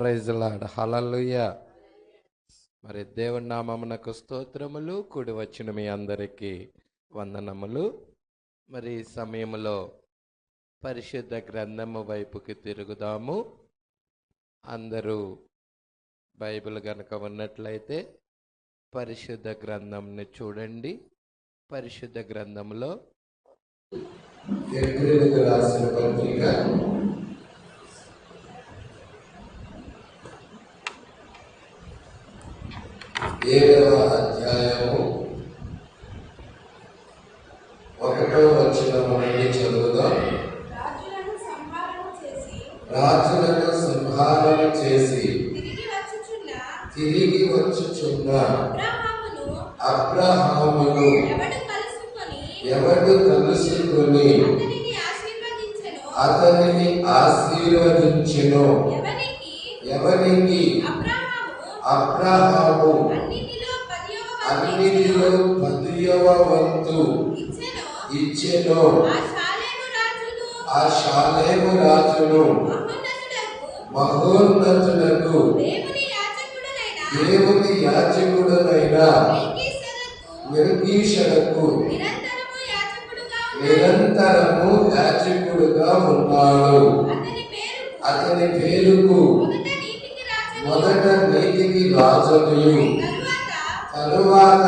Praise lord, హల్లెలూయా. మరి దేవుని నామమునకు స్తోత్రములు. కూడి వచ్చిన మీ అందరికీ వందనములు. మరి ఈ సమయంలో పరిశుద్ధ గ్రంథము వైపుకి తిరుగుదాము. అందరూ బైబిల్ గనక ఉన్నట్లయితే పరిశుద్ధ గ్రంథంని చూడండి. పరిశుద్ధ గ్రంథంలో హెబ్రీయులకు రాసిన పత్రిక 7వ అధ్యాయము 1వ వచనం నుండి చదువుదాం. రాజులను సంహారణ చేసి తిరిగి వచ్చుచున్న అబ్రహామును ఎవడు కలుసుకొని అతనిని ఆశీర్వదించెను. ఎవరికి? అబ్రహాము అన్నిటిలో 10వ వంతు ఇచ్చెను. ఆ షాలేము రాజును మహోన్నతులకు దేవుని యాజకుడునైన మెల్కీషెదకు నిరంతరము యాజకుడుగా ఉన్నాడు. అతని పేరుకు మొదట నీతికి రాజునియు తరువాత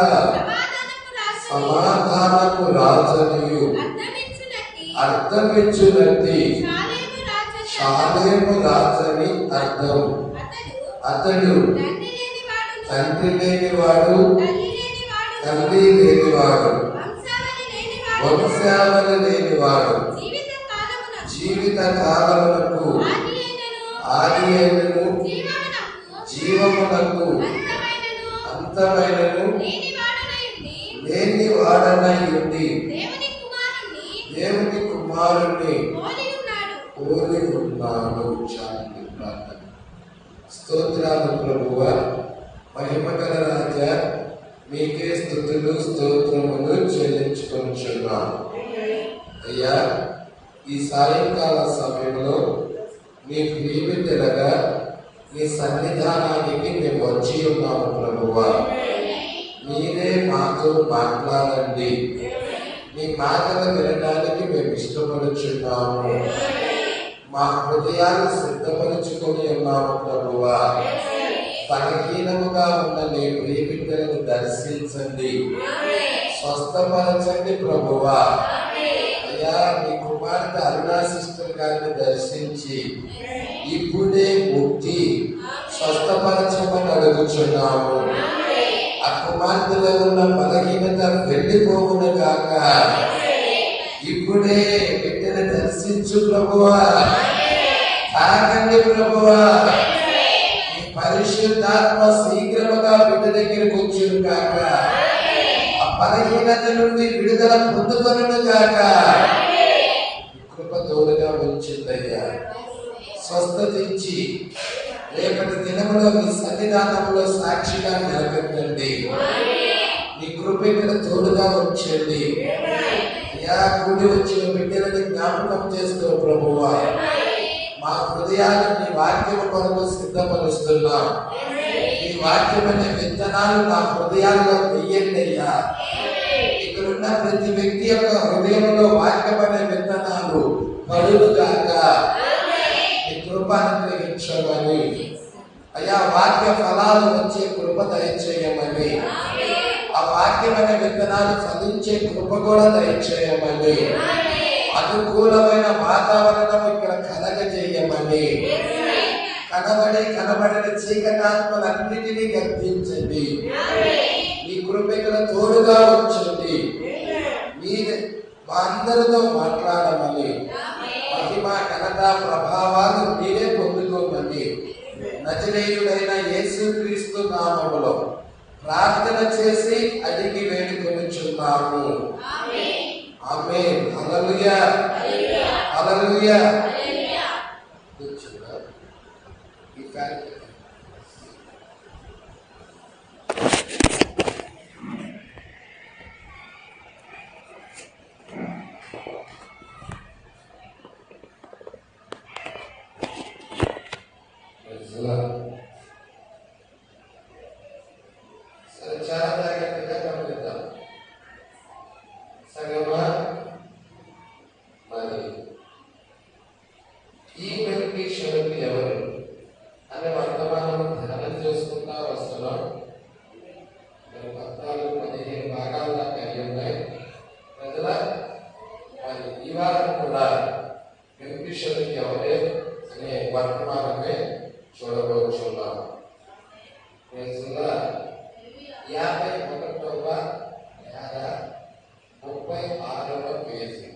సమాధానపు రాజునియు అర్థమిచ్చునట్టి షాలేము రాజని అర్థం. అతడు తండ్రి లేనివాడు, తల్లి లేనివాడు, వంశావళి లేనివాడు, జీవిత కాలమునకు ఆదియైనను జీవమునకు అంతమైనను లేని వాడనై ఉండి దేవుని కుమారుణ్ణి పోలి ఉన్నాడు. శాంతి ప్రార్థన. స్తోత్రాలు ప్రభువా, మహిమగల రాజా, మీకే స్తుతులు స్తోత్రములు చెల్లించుకొనుచున్నాం. అయ్యా, ఈ సాయంకాల సమయంలో మీ ప్రియమిత్రులుగా మీ సన్నిధానానికి మేము వచ్చి ఉన్నాము ప్రభువా. మీరే మాతో మాట్లాడండి. మీ మాటలు వినడానికి మేము ఇష్టపడుచున్నాము. మా హృదయాలు సిద్ధపరుచుకొని ఉన్నాము ప్రభువా. బలహీనముగా ఉన్న నీ ప్రియమిత్రులను దర్శించండి, స్వస్థపరచండి ప్రభువా. అయ్యా, మీ కుమార్తె అరుణా సిస్టర్ గారిని దర్శించి ఇప్పుడే ముక్తి స్వస్థపరచమని అడుగుచున్నాము. ఆ కుమార్తెలో ఉన్న బలహీనత వెళ్ళిపోవును గాక. ఇప్పుడే బిడ్డను దర్శించు ప్రభువా. తాకండి ప్రభువా. ఈ పరిశుద్ధాత్మ శీఘ్రముగా బిడ్డ దగ్గరకు వచ్చును గాక. ఆ బలహీనత నుండి విడుదల పొందుకొనును గాక. కృప తోడుగా ఉంచిందయ్యా. స్వస్థత ఇచ్చి రేపటి దినములో మీ సన్నిధానంలో సాక్షిగా నిలబెట్టండి. మీ కృప ఇక్కడ తోడుగా ఉంచండి. అయ్యా, కూడి వచ్చిన బిడ్డలని జ్ఞాపకం చేసుకో ప్రభువా. మా హృదయాన్ని మీ వాక్యం కొరకు సిద్ధపరుస్తున్నాం. మీ వాక్యమైన విత్తనాలు నా హృదయాల్లో వెయ్యండి అయ్యా. ఇక్కడున్న ప్రతి వ్యక్తి యొక్క హృదయంలో వాక్యమైన విత్తనాలు పడుగాక. మీ కృప అనుగ్రహించమని అయ్యా, వాక్య ఫలాలు వచ్చే కృప దయచేయమని, ఆ వాక్యమైన విత్తనాలు ఫలించే కృప కూడా దయచేయమని, అనుకూలమైన వాతావరణం ఇక్కడ కలగజేయమని, కనబడని చీకటాత్మలన్నిటినీ గర్భించండి. మీ కృప ఇక్కడ తోడుగా ఉంచండి. మీరే మా అందరితో మాట్లాడమని, మహిమ ఘనత ప్రభావాలు మీరే పొందుకోమని నజరేయుడైన యేసుక్రీస్తు నామములో ప్రార్థన చేసి అడిగి వేడుకొనుచున్నాము. ఆమేన్. హల్లెలూయా, హల్లెలూయా. ఈ ఫ్యాక్టరీ Islam. చాలా జాగ్రత్తగా గమనిద్దాం. సంగమా, మరి ఈ మెల్కీషెదెకు ఎవరు అనే వర్తమానం ధ్యానం చేసుకుంటా వస్తున్నాం. 14-15 భాగాలు దాకా అయి ఉన్నాయి. ప్రజల మరి ఈ వారం కూడా మెల్కీషెదెకు ఎవరే అనే వర్తమానమే చూడబోతున్నాం. 51వ ఏడ 36వ పేజీ.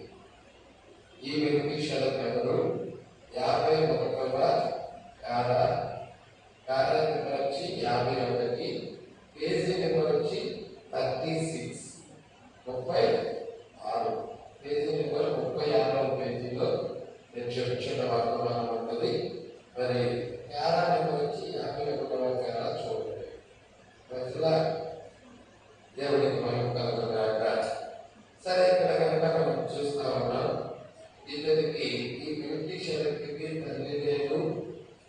ఈ మెల్కీషెదెకు ఎవరు? 51వ ఏడ, నెంబర్ వచ్చి 51, పేజీ నెంబర్ వచ్చి 36, 36, పేజీ నెంబర్ 36వ పేజీలో నేను చెప్తున్న వర్తమానం ఉంటుంది. మరి పేరా నెంబర్ వచ్చి 51వ పేరా చూడండి. ప్రజల దేవుడికి మనం కలుగుతాక. సరే, ఇక్కడ కనుక మనం చూస్తా ఉన్నాం. ఇతనికి ఈ మెల్కీషెదెకుకి తల్లి లేదు,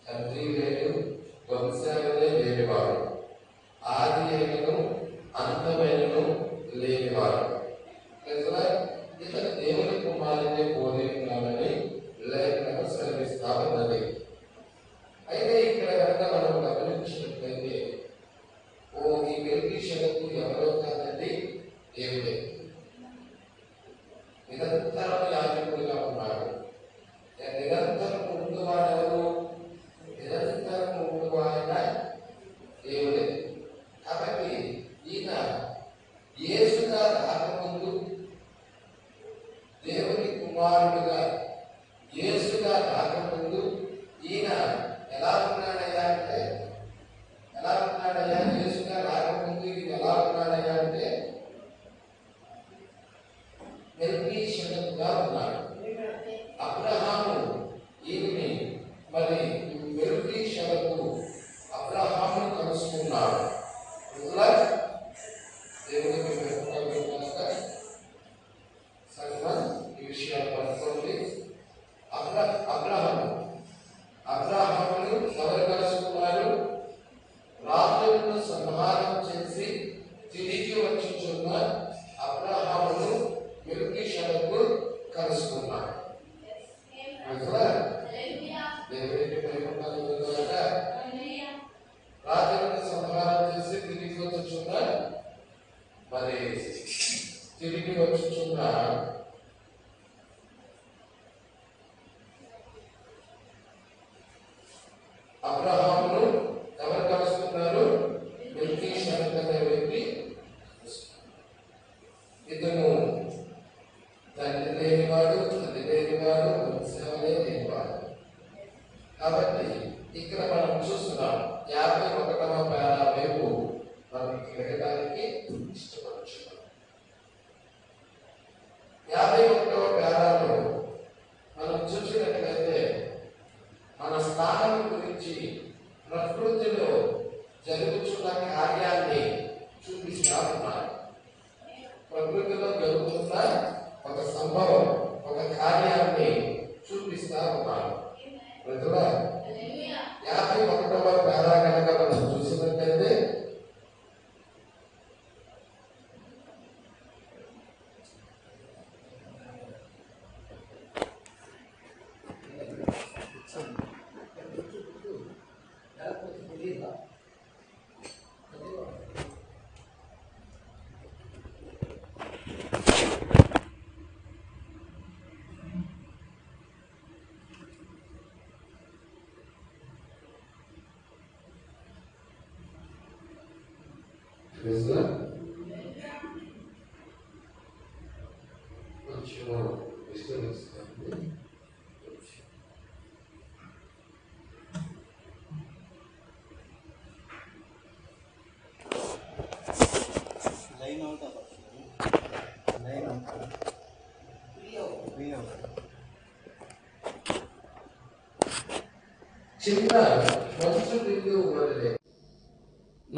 తండ్రి లేదు, వంశాలనే లేనివాడు, ఆది అయినను అంతమైనను లేనివాడు. ఇతను దేవుని కుమారుని బోధించాలని లేఖనం సెలవిస్తా ఉన్నది. అయితే ఇక్కడ కనుక మనం గమనించినట్లయితే ఈ మెల్కీషెదెకు ఎవరో కాదండి, దేవుడే. నిరంతరం యాజకుడిగా ఉన్నాడు. నిరంతరం ముందువాడెవరు? నిరంతరం ముందువాడ దేవుడే. కాబట్టి ఈయన యేసుగా రాకముందు దేవుని కుమారుడుగా యేసుగా రాకముందు ఈయన ఎలా ఉన్నాడయ్యా అంటే యేసుగా రాకముందు ఈయన ఎలా ఉన్నాడయ్యా అంటే మెల్కీషెదెకుగా ఉన్నాడు. అబ్రహాము ఈయన్ని మరి మెల్కీషెదెకు అబ్రహామును కలుసుకున్నాడు. దేవునికి ఈ విషయాలు పట్టుకోండి. అబ్రహామును ఎవరు కలుసుకున్నారు? రాజులను సంహారం చేసి తిరిగి వచ్చుచున్న అబ్రహామును మెల్కీషెదెకు కలుసుకున్నాడు. దేవుడికి రాజులను సంహారం చేసి తిరిగి వచ్చుచున్న అబ్రహామును ఎవరు కలుసుకున్నారు? మెల్కీషెదెకు అనే వ్యక్తి. ఇతను తండ్రి లేనివాడు, తల్లి లేనివాడు, వంశాలే లేనివాడు. కాబట్టి ఇక్కడ మనం చూస్తున్నాం 51వ పేరా వైపు మనం తిరగడానికి ఇష్టపడుతున్నాం. 51వ పేరాలో మనం చూసినట్లయితే మన స్థానం గురించి ప్రకృతిలో జరుగుతున్న కార్యాన్ని చూపిస్తా ఉన్నారు. ప్రకృతిలో జరుగుతున్న ఒక సంభవం, ఒక కార్యాన్ని చూపిస్తా ఉన్నారు. 51వ పేరా కనుక మనం చూసినట్లయితే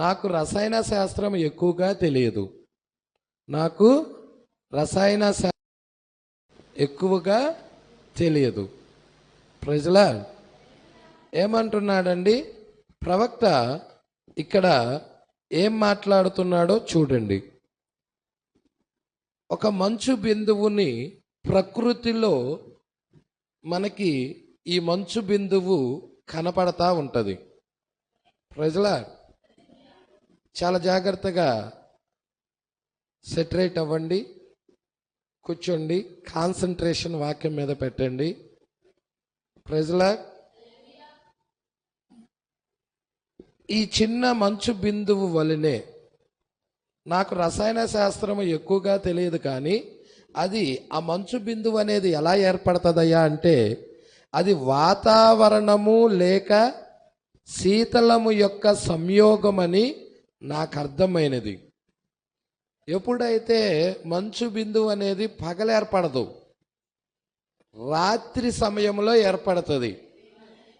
నాకు రసాయన శాస్త్రం ఎక్కువగా తెలియదు. ఎక్కువగా తెలియదు. ప్రజల ఏమంటున్నాడండి ప్రవక్త? ఇక్కడ ఏం మాట్లాడుతున్నాడో చూడండి. ఒక మంచు బిందువుని ప్రకృతిలో మనకి ఈ మంచు బిందువు కనపడతా ఉంటుంది. ప్రజల చాలా జాగ్రత్తగా సెటరేట్ అవ్వండి, కూర్చోండి, కాన్సన్ట్రేషన్ వాక్యం మీద పెట్టండి. ప్రజల ఈ చిన్న మంచు బిందువు వలనే, నాకు రసాయన శాస్త్రం ఎక్కువగా తెలియదు కానీ అది ఆ మంచు బిందువు అనేది ఎలా ఏర్పడుతుందయ్యా అంటే అది వాతావరణము లేక శీతలము యొక్క సంయోగమని నాకు అర్థమైనది. ఎప్పుడైతే మంచు బిందువు అనేది పగలు ఏర్పడదు, రాత్రి సమయంలో ఏర్పడుతుంది.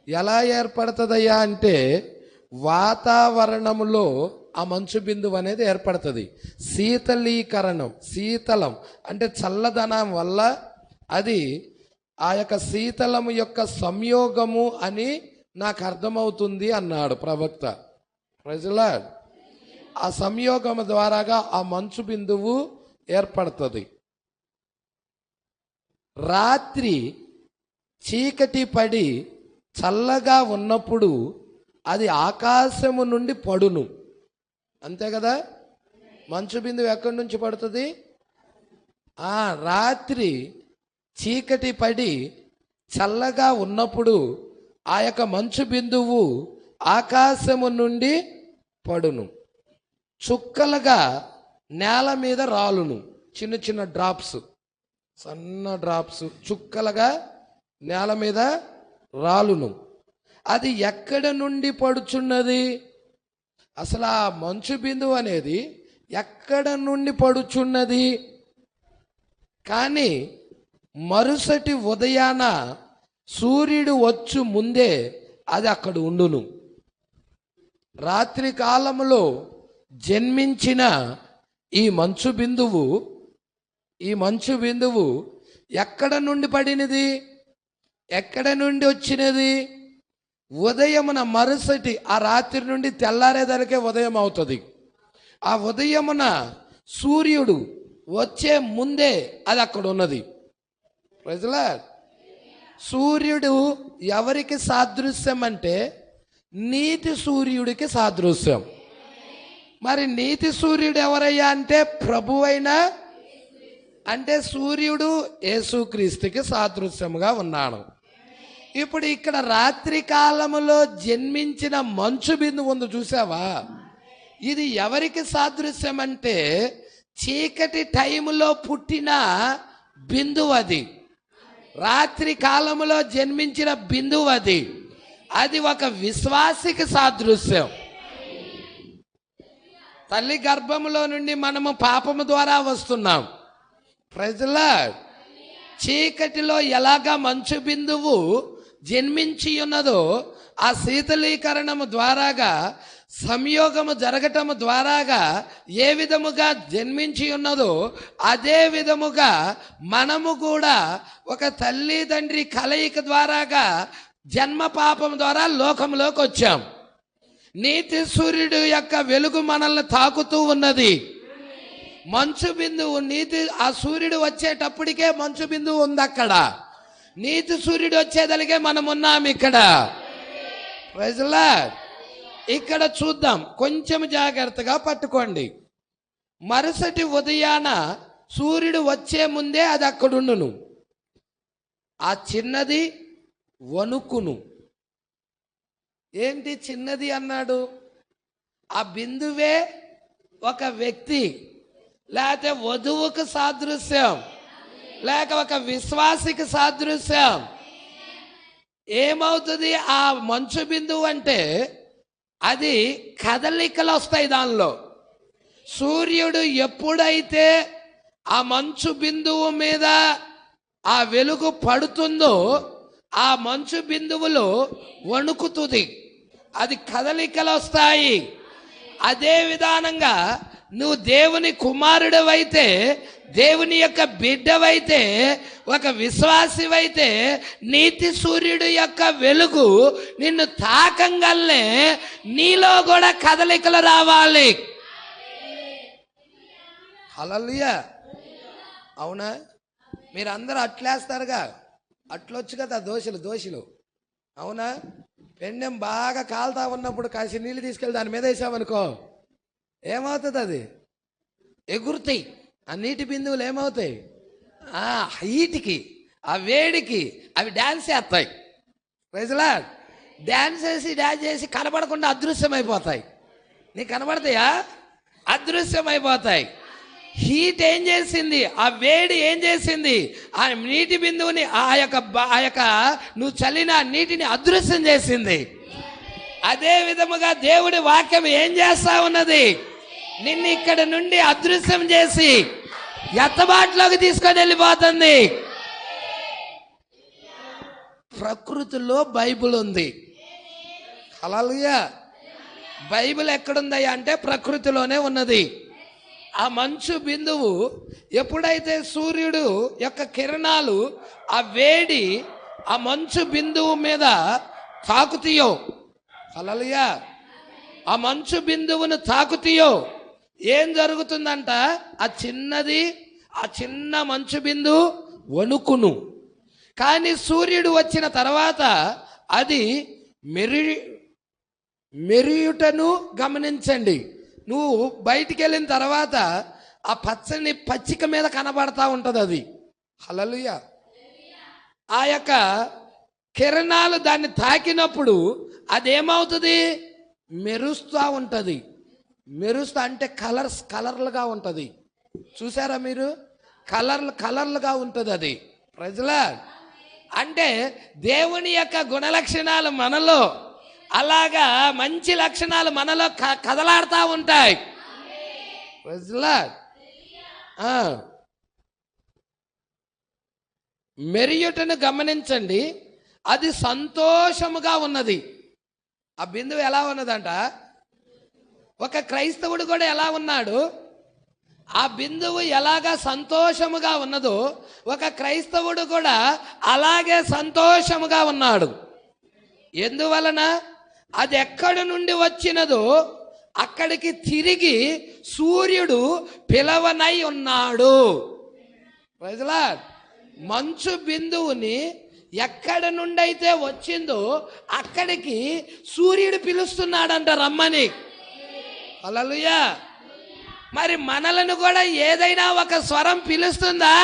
ఎలా ఏర్పడుతుందయ్యా అంటే వాతావరణంలో ఆ మంచు బిందువు అనేది ఏర్పడుతుంది. శీతలీకరణం, శీతలం అంటే చల్లదనం వల్ల అది ఆ యొక్క శీతలము యొక్క సంయోగము అని నాకు అర్థమవుతుంది అన్నాడు ప్రవక్త. ప్రజలా ఆ సంయోగం ద్వారాగా ఆ మంచు బిందువు ఏర్పడుతుంది. రాత్రి చీకటి పడి చల్లగా ఉన్నప్పుడు అది ఆకాశము నుండి పడును. అంతే కదా? మంచు బిందువు ఎక్కడి నుంచి పడుతుంది? రాత్రి చీకటి పడి చల్లగా ఉన్నప్పుడు ఆ యొక్క మంచు బిందువు ఆకాశము నుండి పడును. చుక్కలుగా నేల మీద రాలును. చిన్న చిన్న డ్రాప్స్, సన్న డ్రాప్స్ చుక్కలుగా నేల మీద రాలును. అది ఎక్కడ నుండి పడుచున్నది? అసలు ఆ మంచు బిందువు అనేది ఎక్కడ నుండి పడుచున్నది? కానీ మరుసటి ఉదయాన సూర్యుడు వచ్చు ముందే అది అక్కడ ఉండును. రాత్రి కాలంలో జన్మించిన ఈ మంచు బిందువు ఎక్కడ నుండి పడినది? ఎక్కడ నుండి వచ్చినది? ఉదయమున మరుసటి ఆ రాత్రి నుండి తెల్లారేదానికే ఉదయం అవుతుంది. ఆ ఉదయమున సూర్యుడు వచ్చే ముందే అది అక్కడ ఉన్నది. ప్రజలా సూర్యుడు ఎవరికి సాదృశ్యం అంటే నీతి సూర్యుడికి సాదృశ్యం. మరి నీతి సూర్యుడు ఎవరయ్యా అంటే ప్రభువైన, అంటే సూర్యుడు యేసుక్రీస్తుకి సాదృశ్యముగా ఉన్నాడు. ఇప్పుడు ఇక్కడ రాత్రి కాలములో జన్మించిన మంచు బిందువు ఉంది, చూసావా? ఇది ఎవరికి సాదృశ్యం అంటే చీకటి టైములో పుట్టిన బిందువు. అది రాత్రి కాలములో జన్మించిన బిందువు. అది ఒక విశ్వాసికి సాదృశ్యం. తల్లి గర్భములో నుండి మనము పాపము ద్వారా వస్తున్నాం. ప్రజల చీకటిలో ఎలాగా మంచు బిందువు జన్మించి ఉన్నదో ఆ శీతలీకరణము ద్వారాగా, సంయోగము జరగటము ద్వారాగా ఏ విధముగా జన్మించి ఉన్నదో అదే విధముగా మనము కూడా ఒక తల్లి తండ్రి కలయిక ద్వారాగా జన్మ పాపం ద్వారా లోకంలోకి వచ్చాం. నీతి సూర్యుడు యొక్క వెలుగు మనల్ని తాకుతూ ఉన్నది. మంచు బిందువు ఆ సూర్యుడు వచ్చేటప్పటికే మంచు బిందువు ఉంది అక్కడ. నీతి సూర్యుడు వచ్చేదలిగే మనం ఉన్నాం ఇక్కడ. ప్రజలా ఇక్కడ చూద్దాం, కొంచెం జాగ్రత్తగా పట్టుకోండి. మరుసటి ఉదయాన సూర్యుడు వచ్చే ముందే అది అక్కడుండును. ఆ చిన్నది వణుకును. ఏంటి చిన్నది అన్నాడు? ఆ బిందువే ఒక వ్యక్తి, లేకపోతే వధువుకు సాదృశ్యం, లేక ఒక విశ్వాసికి సాదృశ్యం. ఏమవుతుంది ఆ మంచు బిందువు అంటే? అది కదలికలు వస్తాయి దానిలో. సూర్యుడు ఎప్పుడైతే ఆ మంచు బిందువు మీద ఆ వెలుగు పడుతుందో ఆ మంచు బిందువులో వణుకుతుంది, అది కదలికలు వస్తాయి. అదే విధానంగా నువ్వు దేవుని కుమారుడవైతే, దేవుని యొక్క బిడ్డవైతే, ఒక విశ్వాసివైతే, నీతి సూర్యుడు యొక్క వెలుగు నిన్ను తాకంగల్నే నీలో కూడా కదలికలు రావాలి. హల్లెలూయా. అవునా? మీరు అందరూ అట్లేస్తారుగా, అట్లొచ్చు కదా దోషులు. అవునా? పెండెం బాగా కాలుతా ఉన్నప్పుడు కాసి నీళ్ళు తీసుకెళ్ళి దాని మీద వేసామనుకో, ఏమవుతుంది? అది ఎగురుతాయి. ఆ నీటి బిందువులు ఏమవుతాయి? ఆ హీట్కి, ఆ వేడికి అవి డ్యాన్స్ చేస్తాయి. ప్రజలా డ్యాన్స్ చేసి కనబడకుండా అదృశ్యమైపోతాయి. నీకు కనబడతాయా? అదృశ్యమైపోతాయి. హీట్ ఏం చేసింది? ఆ వేడి ఏం చేసింది? ఆ నీటి బిందువుని ఆ యొక్క నువ్వు చల్లిన నీటిని అదృశ్యం చేసింది. అదే విధముగా దేవుడి వాక్యం ఏం చేస్తా ఉన్నది? నిన్ను ఇక్కడ నుండి అదృశ్యం చేసి ఎత్తబాటులోకి తీసుకొని వెళ్ళిపోతుంది. ప్రకృతిలో బైబిల్ ఉంది. హల్లెలూయా. బైబిల్ ఎక్కడుందయ్యా అంటే ప్రకృతిలోనే ఉన్నది. ఆ మంచు బిందువు ఎప్పుడైతే సూర్యుడు యొక్క కిరణాలు ఆ వేడి ఆ మంచు బిందువు మీద తాకుతాయో, హల్లెలూయా, ఆ మంచు బిందువును తాకుతాయో ఏం జరుగుతుందంట? ఆ చిన్న మంచు బిందువు వణుకును. కానీ సూర్యుడు వచ్చిన తర్వాత అది మెరియుటను గమనించండి. నువ్వు బయటికి వెళ్ళిన తర్వాత ఆ పచ్చని పచ్చిక మీద కనబడతా ఉంటుంది అది. హల్లెలూయా. ఆ యొక్క కిరణాలు దాన్ని తాకినప్పుడు అదేమవుతుంది? మెరుస్తూ ఉంటుంది. మెరుస్తా అంటే కలర్లుగా ఉంటుంది. చూసారా మీరు? కలర్లుగా ఉంటుంది అది. ప్రజలా అంటే దేవుని యొక్క గుణలక్షణాలు మనలో, అలాగా మంచి లక్షణాలు మనలో కదలాడుతూ ఉంటాయి. ప్రజలా మెరియుటను గమనించండి. అది సంతోషముగా ఉన్నది. ఆ బిందువు ఎలా ఉన్నదంట? ఒక క్రైస్తవుడు కూడా ఎలా ఉన్నాడు? ఆ బిందువు ఎలాగా సంతోషముగా ఉన్నదో ఒక క్రైస్తవుడు కూడా అలాగే సంతోషముగా ఉన్నాడు. ఎందువలన? అది ఎక్కడి నుండి వచ్చినదో అక్కడికి తిరిగి సూర్యుడు పిలవనై ఉన్నాడు. ప్రజలా మంచు బిందువుని ఎక్కడి నుండి అయితే వచ్చిందో అక్కడికి సూర్యుడు పిలుస్తున్నాడంట రమ్మని. హల్లెలూయా. మరి మనలను కూడా ఏదైనా ఒక స్వరం పిలుస్తుందా?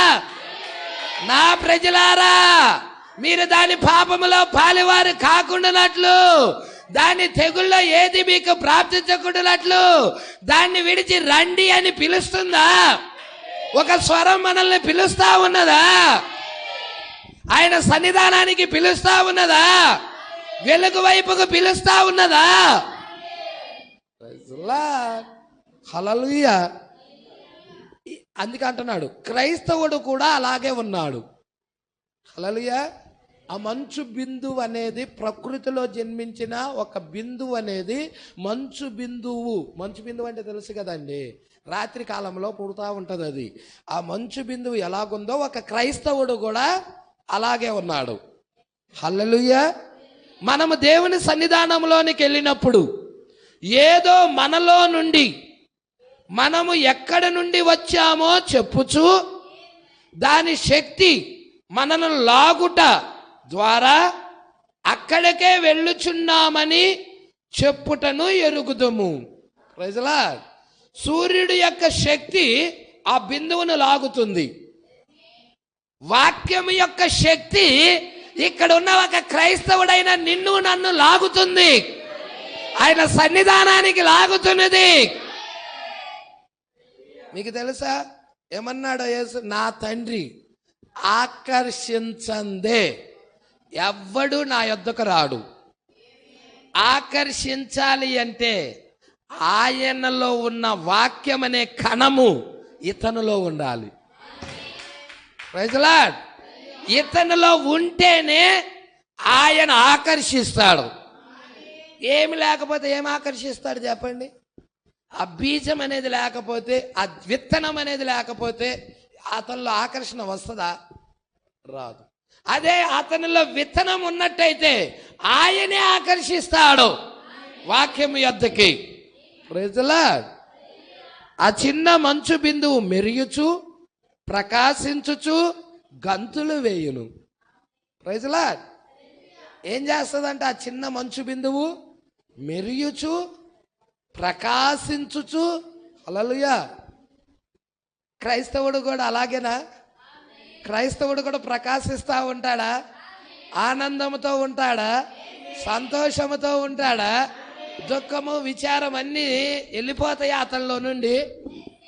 నా ప్రజలారా, మీరు దాని పాపములో పాలివారు కాకుండానట్లు, దాని తెగుల్లో ఏది మీకు ప్రాప్తించకుండానట్లు దాన్ని విడిచి రండి అని పిలుస్తుందా? ఒక స్వరం మనల్ని పిలుస్తా ఉన్నదా? ఆయన సన్నిధానానికి పిలుస్తా ఉన్నదా? వెలుగు వైపుకు పిలుస్తా ఉన్నదా? హల్లెలూయా. అందుకే అంటున్నాడు క్రైస్తవుడు కూడా అలాగే ఉన్నాడు. హల్లెలూయా. ఆ మంచు బిందువు అనేది ప్రకృతిలో జన్మించిన ఒక బిందువు అనేది మంచు బిందువు అంటే తెలుసు కదండి, రాత్రి కాలంలో పుడుతూ ఉంటుంది అది. ఆ మంచు బిందువు ఎలాగుందో ఒక క్రైస్తవుడు కూడా అలాగే ఉన్నాడు. హల్లెలూయా. మనము దేవుని సన్నిధానంలోనికి వెళ్ళినప్పుడు ఏదో మనలో నుండి మనము ఎక్కడి నుండి వచ్చామో చెప్పుచు దాని శక్తి మనను లాగుట ద్వారా అక్కడికే వెళ్ళుచున్నామని చెప్పుటను ఎరుగుదము. ప్రజలా సూర్యుడి యొక్క శక్తి ఆ బిందువును లాగుతుంది. వాక్యము యొక్క శక్తి ఇక్కడ ఉన్న ఒక క్రైస్తవుడైన నిన్ను నన్ను లాగుతుంది. ఆయన సన్నిధానానికి లాగుతున్నది. మీకు తెలుసా ఏమన్నాడో యేసు? నా తండ్రి ఆకర్షించందే ఎవ్వడు నా యొద్దకు రాడు. ఆకర్షించాలి అంటే ఆయనలో ఉన్న వాక్యం అనే కణము ఇతనులో ఉండాలి. Praise the lord. ఇతనిలో ఉంటేనే ఆయన ఆకర్షిస్తాడు. ఏమి లేకపోతే ఏం ఆకర్షిస్తాడు చెప్పండి? ఆ బీజం అనేది లేకపోతే, ఆ విత్తనం అనేది లేకపోతే అతనిలో ఆకర్షణ వస్తుందా? రాదు. అదే అతనిలో విత్తనం ఉన్నట్టయితే ఆయనే ఆకర్షిస్తాడు వాక్యం యొద్దకి. Praise the Lord. ఆ చిన్న మంచు బిందువు మెరియుచు ప్రకాశించుచు గంతులు వేయును. Praise the lord. ఏం చేస్తుందంటే ఆ చిన్న మంచు బిందువు మెరియుచు ప్రకాశించుచు. హల్లెలూయా. క్రైస్తవుడు కూడా అలాగేనా? క్రైస్తవుడు కూడా ప్రకాశిస్తూ ఉంటాడా? ఆనందంతో ఉంటాడా? సంతోషముతో ఉంటాడా? దుఃఖము విచారం అన్నీ వెళ్ళిపోతాయి అతనిలో నుండి.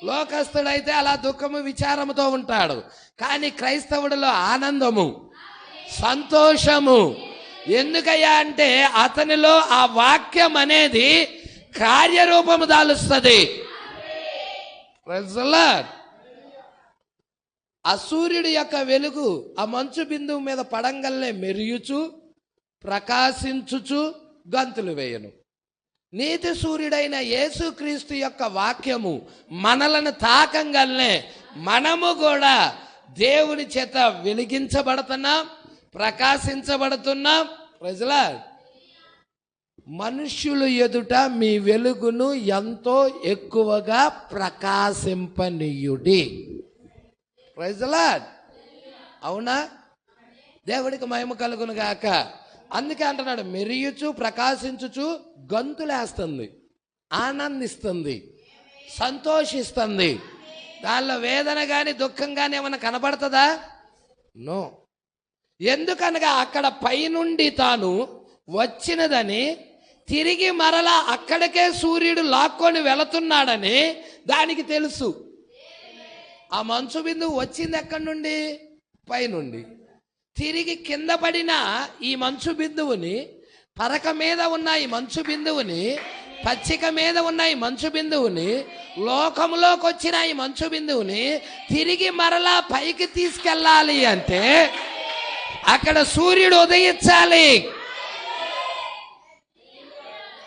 లోకస్తుడైతే అలా దుఃఖము విచారముతో ఉంటాడు. కానీ క్రైస్తవుడిలో ఆనందము, సంతోషము. ఎందుకయ్యా అంటే అతనిలో ఆ వాక్యం అనేది కార్యరూపము దాలుస్తుంది. Praise the Lord. ఆ సూర్యుడి యొక్క వెలుగు ఆ మంచు బిందువు మీద పడంగల్నే మెరియుచు ప్రకాశించుచు గంతులు వేయను. నీతి సూర్యుడైన యేసుక్రీస్తు యొక్క వాక్యము మనలను తాకంగల్నే మనము కూడా దేవుని చేత వెలిగించబడుతున్నాం, ప్రకాశించబడుతున్నాం. Praise the Lord. మనుష్యులు ఎదుట మీ వెలుగును ఎంతో ఎక్కువగా ప్రకాశింపనీయుడి. Praise the lord. అవునా? దేవుడికి మహిమ కలుగును గాక. అందుకే అంటున్నాడు మెరియుచు ప్రకాశించుచు గంతులేస్తుంది, ఆనందిస్తుంది, సంతోషిస్తుంది. దానిలో వేదన కానీ దుఃఖం కానీ ఏమైనా కనబడుతుందా? నో. ఎందుకనగా అక్కడ పైనుండి తాను వచ్చినదని, తిరిగి మరలా అక్కడికే సూర్యుడు లాక్కొని వెళుతున్నాడని దానికి తెలుసు. ఆ మంచు బిందువు వచ్చింది ఎక్కడి నుండి? పైనుండి. తిరిగి కింద పడిన ఈ మంచు బిందువుని, పరక మీద ఉన్న ఈ మంచు బిందువుని, పచ్చిక మీద ఉన్న ఈ మంచు బిందువుని, లోకంలోకి వచ్చిన ఈ మంచు బిందువుని తిరిగి మరలా పైకి తీసుకెళ్ళాలి అంటే అక్కడ సూర్యుడు ఉదయించాలి.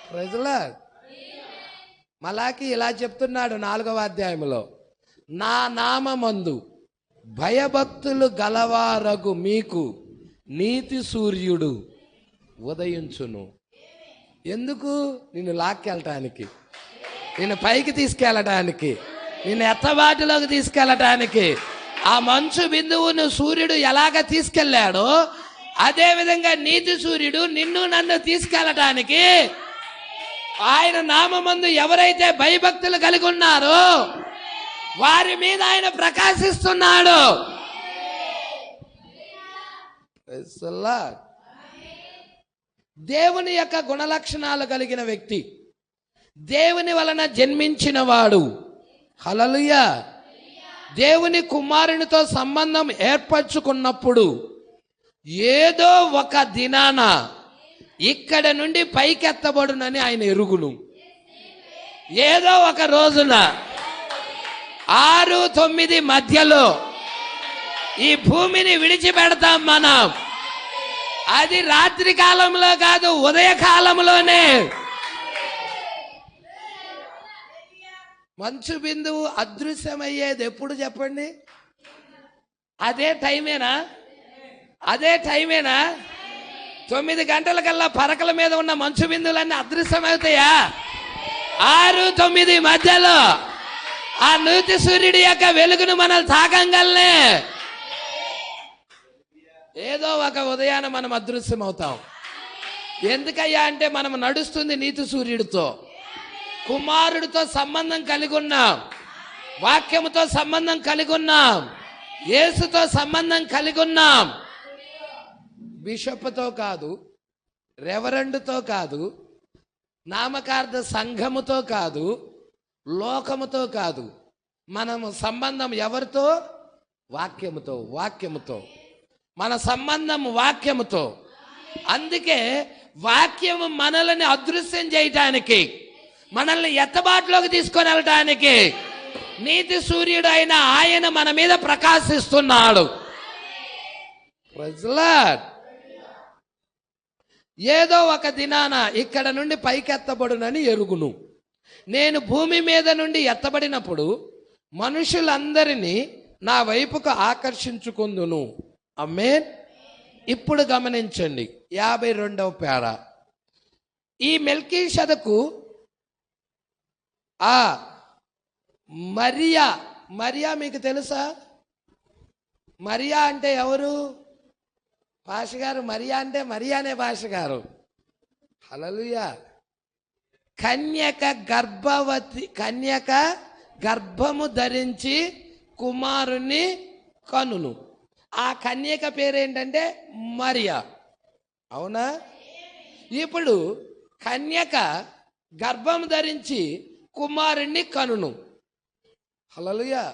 Praise the lord. మలాకి ఇలా చెప్తున్నాడు 4వ అధ్యాయంలో, నా నామమందు భయభక్తులు గలవారగు మీకు నీతి సూర్యుడు ఉదయించును. ఎందుకు? నిన్ను లాక్కెళ్ళటానికి, నిన్ను పైకి తీసుకెళ్ళటానికి, నిన్ను ఎత్తబాటులోకి తీసుకెళ్ళటానికి. ఆ మంచు బిందువును సూర్యుడు ఎలాగ తీసుకెళ్ళాడో అదే విధంగా నీతి సూర్యుడు నిన్ను నన్ను తీసుకెళ్ళటానికి ఆయన నామమందు ఎవరైతే భయభక్తులు కలిగి ఉన్నారో వారి మీద ఆయన ప్రకాశిస్తున్నాడు. దేవుని యొక్క గుణలక్షణాలు కలిగిన వ్యక్తి, దేవుని వలన జన్మించిన వాడు, హల్లెలూయా, దేవుని కుమారునితో సంబంధం ఏర్పరచుకున్నప్పుడు ఏదో ఒక దినాన ఇక్కడ నుండి పైకెత్తబడునని ఆయన ఎరుగును. ఏదో ఒక రోజున 6-9 మధ్యలో ఈ భూమిని విడిచిపెడతాం మనం. అది రాత్రి కాలంలో కాదు, ఉదయకాలంలోనే. మంచు బిందువు అదృశ్యమయ్యేది ఎప్పుడు చెప్పండి? అదే టైమేనా? అదే టైమేనా? 9 గంటలకల్లా పరకల మీద ఉన్న మంచు బిందువులన్నీ అదృశ్యమవుతాయా? 6-9 మధ్యలో ఆ నీతి సూర్యుడి యొక్క వెలుగును మనల్ని తాకంగల్నే ఏదో ఒక ఉదయాన మనం అదృశ్యం అవుతాం. ఎందుకయ్యా అంటే మనం నడుస్తుంది నీతి సూర్యుడితో, కుమారుడితో సంబంధం కలిగి ఉన్నాం, వాక్యముతో సంబంధం కలిగి ఉన్నాం, యేసుతో సంబంధం కలిగి ఉన్నాం. బిషప్తో కాదు, రెవరెండ్తో కాదు, నామకార్థ సంఘముతో కాదు, లోకముతో కాదు. మనము సంబంధం ఎవరితో? వాక్యముతో. వాక్యముతో మన సంబంధం, వాక్యముతో. అందుకే వాక్యము మనల్ని అదృశ్యం చేయటానికి, మనల్ని ఎత్తబాటులోకి తీసుకొని వెళ్ళటానికి నీతి సూర్యుడు అయిన ఆయన మన మీద ప్రకాశిస్తున్నాడు. Praise the lord. ఏదో ఒక దినాన ఇక్కడ నుండి పైకెత్తబడునని ఎరుగును. నేను భూమి మీద నుండి ఎత్తబడినప్పుడు మనుషులందరినీ నా వైపుకు ఆకర్షించుకుందును. ఆమేన్. ఇప్పుడు గమనించండి 52వ పేర. ఈ మెల్కీషెదకు ఆ మరియా మీకు తెలుసా? మరియా అంటే ఎవరు? భాష గారు మరియా అంటే మరియానే భాష గారు. హల్లెలూయా. కన్యక గర్భము ధరించి కుమారుని కనును. ఆ కన్యక పేరేంటంటే మరియా. అవునా? ఇప్పుడు కన్యక గర్భం ధరించి కుమారుణ్ణి కనును. హల్లెలూయా.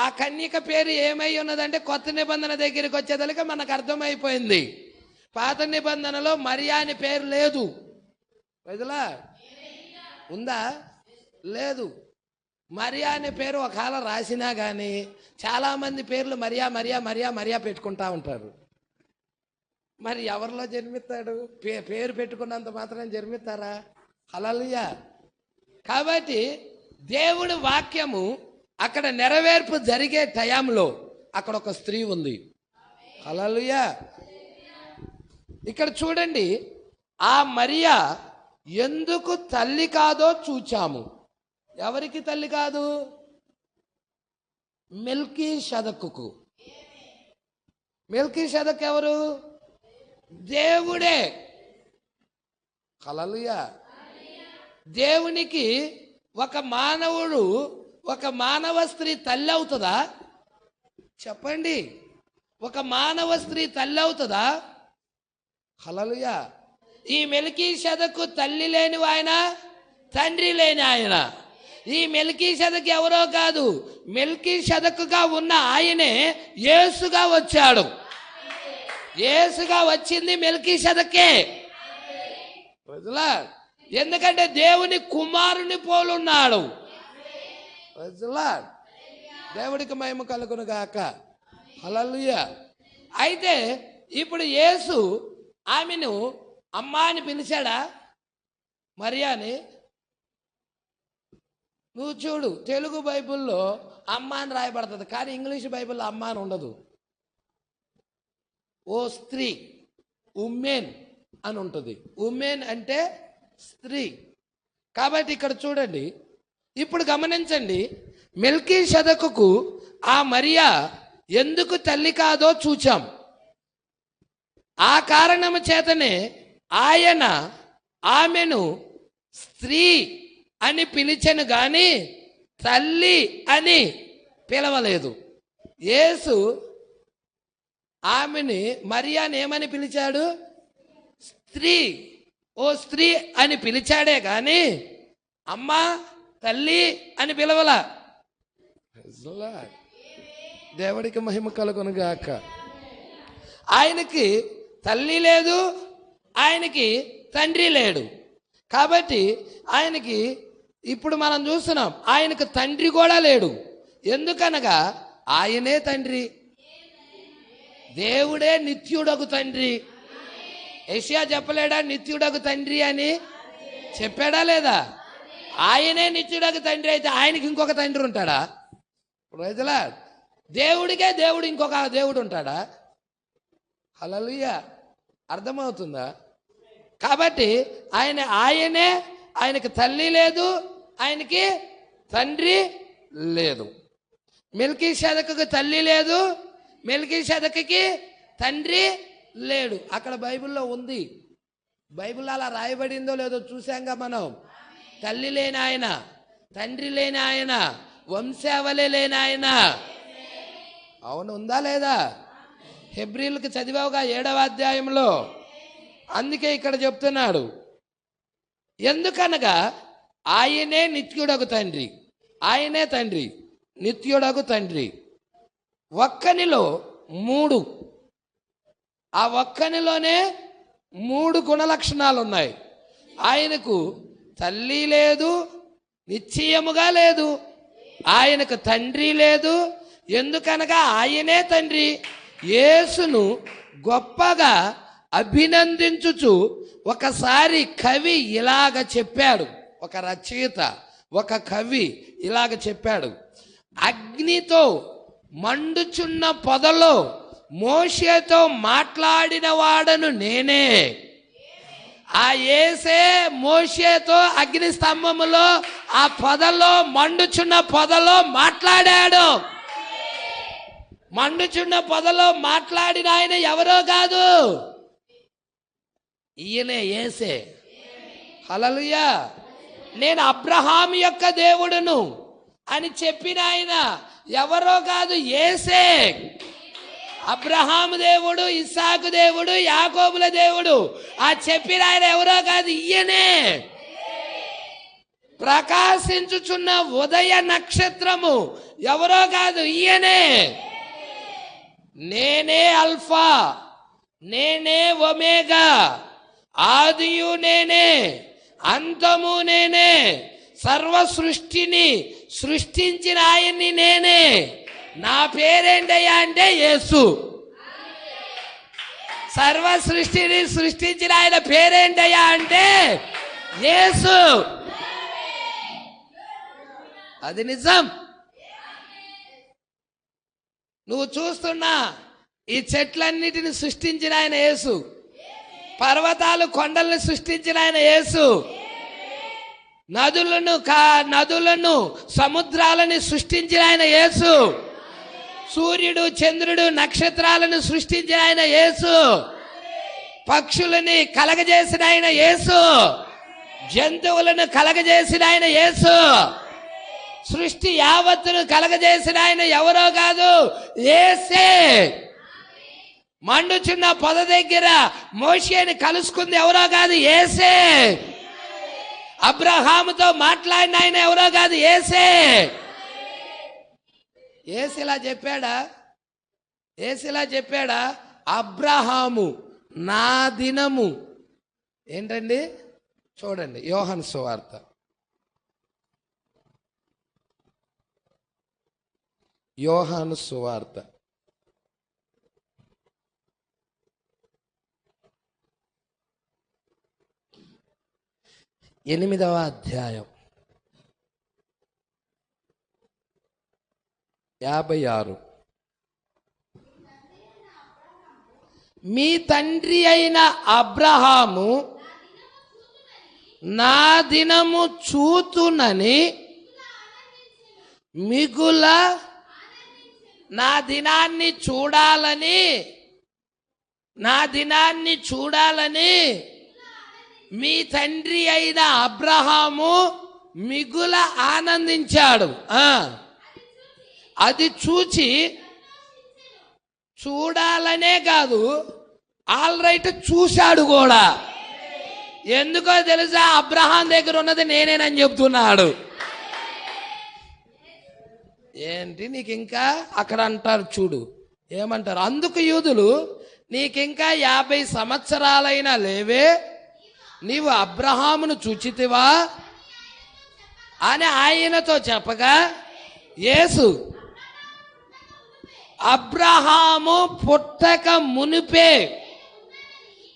ఆ కన్యక పేరు ఏమై ఉన్నదంటే కొత్త నిబంధన దగ్గరికి వచ్చేదలికి మనకు అర్థమైపోయింది. పాత నిబంధనలో మరియా అని పేరు లేదు. వదిలా ఉందా? లేదు. మరియా అనే పేరు ఒకవేళ రాసినా కానీ చాలామంది పేర్లు మరియా మరియా మరియా మరియా పెట్టుకుంటా ఉంటారు. మరి ఎవరిలో జన్మిస్తాడు? పేరు పెట్టుకున్నంత మాత్రం జన్మిస్తారా? హల్లెలూయా. కాబట్టి దేవుడి వాక్యము అక్కడ నెరవేర్పు జరిగే టైంలో అక్కడ ఒక స్త్రీ ఉంది. హల్లెలూయా. ఇక్కడ చూడండి, ఆ మరియా ఎందుకు తల్లి కాదో చూచాము. ఎవరికి తల్లి కాదు? మెల్కీషెదకుకు. మెల్కీషెదకు ఎవరు? దేవుడే. హల్లెలూయా. దేవునికి ఒక మానవ స్త్రీ తల్లి అవుతుందా? చెప్పండి. ఒక మానవ స్త్రీ తల్లి అవుతుందా? హల్లెలూయా. ఈ మెల్కీషెదకు తల్లి లేని ఆయన, తండ్రి లేని ఆయన. ఈ మెల్కీషెదకు ఎవరో కాదు, మెల్కీషెదకుగా ఉన్న ఆయనే యేసుగా వచ్చాడు. యేసుగా వచ్చింది మెల్కీషెదకే. ఎందుకంటే దేవుని కుమారుని పోలున్నాడు. దేవుడికి మహిమ కలుగును గాక. హల్లెలూయా. అయితే ఇప్పుడు యేసు ఆమెను అమ్మా అని పిలిచాడా? మరియాని. నువ్వు చూడు, తెలుగు బైబిల్లో అమ్మ అని రాయబడుతుంది, కానీ ఇంగ్లీష్ బైబిల్లో అమ్మ అని ఉండదు. ఓ స్త్రీ, ఉమెన్ అని ఉంటుంది. ఉమెన్ అంటే స్త్రీ. కాబట్టి ఇక్కడ చూడండి, ఇప్పుడు గమనించండి, మెల్కీషెదకుకు ఆ మరియా ఎందుకు తల్లి కాదో చూచాం. ఆ కారణము చేతనే ఆయన ఆమెను స్త్రీ అని పిలిచెను గాని తల్లి అని పిలవలేదు. యేసు ఆమెని మరియాని ఏమని పిలిచాడు? స్త్రీ, ఓ స్త్రీ అని పిలిచాడే గాని అమ్మా తల్లి అని పిలవలా. దేవుడికి మహిమ కలుగును గాక. ఆయనకి తల్లి లేదు, ఆయనకి తండ్రి లేడు. కాబట్టి ఆయనకి ఇప్పుడు మనం చూస్తున్నాం, ఆయనకు తండ్రి కూడా లేడు. ఎందుకనగా ఆయనే తండ్రి. దేవుడే నిత్యుడగు తండ్రి. యెషయా చెప్పలేడా నిత్యుడగు తండ్రి అని? చెప్పాడా లేదా? ఆయనే నిత్యుడగు తండ్రి అయితే ఆయనకి ఇంకొక తండ్రి ఉంటాడా? ప్రజలా, దేవుడికే దేవుడు ఇంకొక దేవుడు ఉంటాడా? హల్లెలూయా. అర్థమవుతుందా? కాబట్టి ఆయనే, ఆయనకి తల్లి లేదు, ఆయనకి తండ్రి లేదు. మెల్కీషెదకుకి తల్లి లేదు, మెల్కీషెదకుకి తండ్రి లేడు. అక్కడ బైబిల్లో ఉంది. బైబిల్ అలా రాయబడిందో లేదో చూసాంగా మనం. తల్లి లేని ఆయన, తండ్రి లేని ఆయన, వంశావళి లేని ఆయన. అవును, ఉందా లేదా? హెబ్రీలకు చదివావుగా 7వ అధ్యాయంలో. అందుకే ఇక్కడ చెప్తున్నాడు, ఎందుకనగా ఆయనే నిత్యుడగు తండ్రి, ఆయనే తండ్రి, నిత్యుడగు తండ్రి. ఒక్కనిలో 3, ఆ ఒక్కనిలోనే 3 గుణలక్షణాలు ఉన్నాయి. ఆయనకు తల్లి లేదు, నిశ్చయముగా లేదు. ఆయనకు తండ్రి లేదు, ఎందుకనగా ఆయనే తండ్రి. యేసును గొప్పగా అభినందించుచు ఒకసారి కవి ఇలాగ చెప్పాడు. ఒక రచయిత, ఒక కవి ఇలాగ చెప్పాడు, అగ్నితో మండుచున్న పొదలో మోషేతో మాట్లాడిన వాడను నేనే. ఆ యేసే మోషేతో అగ్ని స్తంభములో ఆ పొదలో మండుచున్న పొదలో మాట్లాడాడు. మండుచున్న పొదలో మాట్లాడిన ఆయన ఎవరో కాదు, ఈయనే యేసే. హల్లెలూయా. నేను అబ్రహాము యొక్క దేవుడును అని చెప్పిన ఆయన ఎవరో కాదు, యేసే. అబ్రహాము దేవుడు, ఇస్సాకు దేవుడు, యాకోబుల దేవుడు ఆ చెప్పిన ఆయన ఎవరో కాదు, ఈయనే. ప్రకాశించుచున్న ఉదయ నక్షత్రము ఎవరో కాదు, ఈయనే. నేనే అల్ఫా, నేనే ఒమేగా, ఆదియు నేనే, అంతము నేనే, సర్వ సృష్టిని సృష్టించిన ఆయన్ని నేనే. నా పేరేంటయ్యా అంటే యేసు. సర్వ సృష్టిని సృష్టించిన ఆయన పేరేంటయ్యా అంటే యేసు. అది నిజం. నువ్వు చూస్తున్నా ఈ చెట్లన్నిటిని సృష్టించిన ఆయన యేసు. పర్వతాలు కొండలను సృష్టించిన ఆయన యేసు. నదులను సముద్రాలను సృష్టించిన ఆయన యేసు. సూర్యుడు చంద్రుడు నక్షత్రాలను సృష్టించిన ఆయన యేసు. పక్షులని కలగజేసిన ఆయన యేసు. జంతువులను కలగజేసిన ఆయన యేసు. సృష్టి యావత్తును కలగజేసిన ఆయన ఎవరో కాదు, యేసే. మండుచున్న పొద దగ్గర మోషేని కలుసుకుంది ఎవరో కాదు, యేసే. అబ్రహాముతో మాట్లాడిన ఆయన ఎవరో కాదు, యేసే. యేసిలా చెప్పాడా? అబ్రహాము నా దినము ఏంటండి? చూడండి యోహాను సువార్త 8వ అధ్యాయం 56. మీ తండ్రి అయిన అబ్రహాము నా దినము చూతునని మిగుల నా దినాన్ని చూడాలని మీ తండ్రి అయిన అబ్రహాము మిగుల ఆనందించాడు. అది చూడాలనే కాదు, ఆల్ రైట్ చూశాడు కూడా. ఎందుకో తెలుసా? అబ్రహాం దగ్గర ఉన్నది నేనేనని చెప్తున్నాడు. ఏంటి నీకు ఇంకా అక్కడ అంటారు చూడు, ఏమంటారు? అందుకు యూదులు, నీకింకా 50 సంవత్సరాలైనా లేవే, నీవు అబ్రహామును చూచితివా అని ఆయనతో చెప్పగా, యేసు అబ్రహాము పుట్టక మునిపే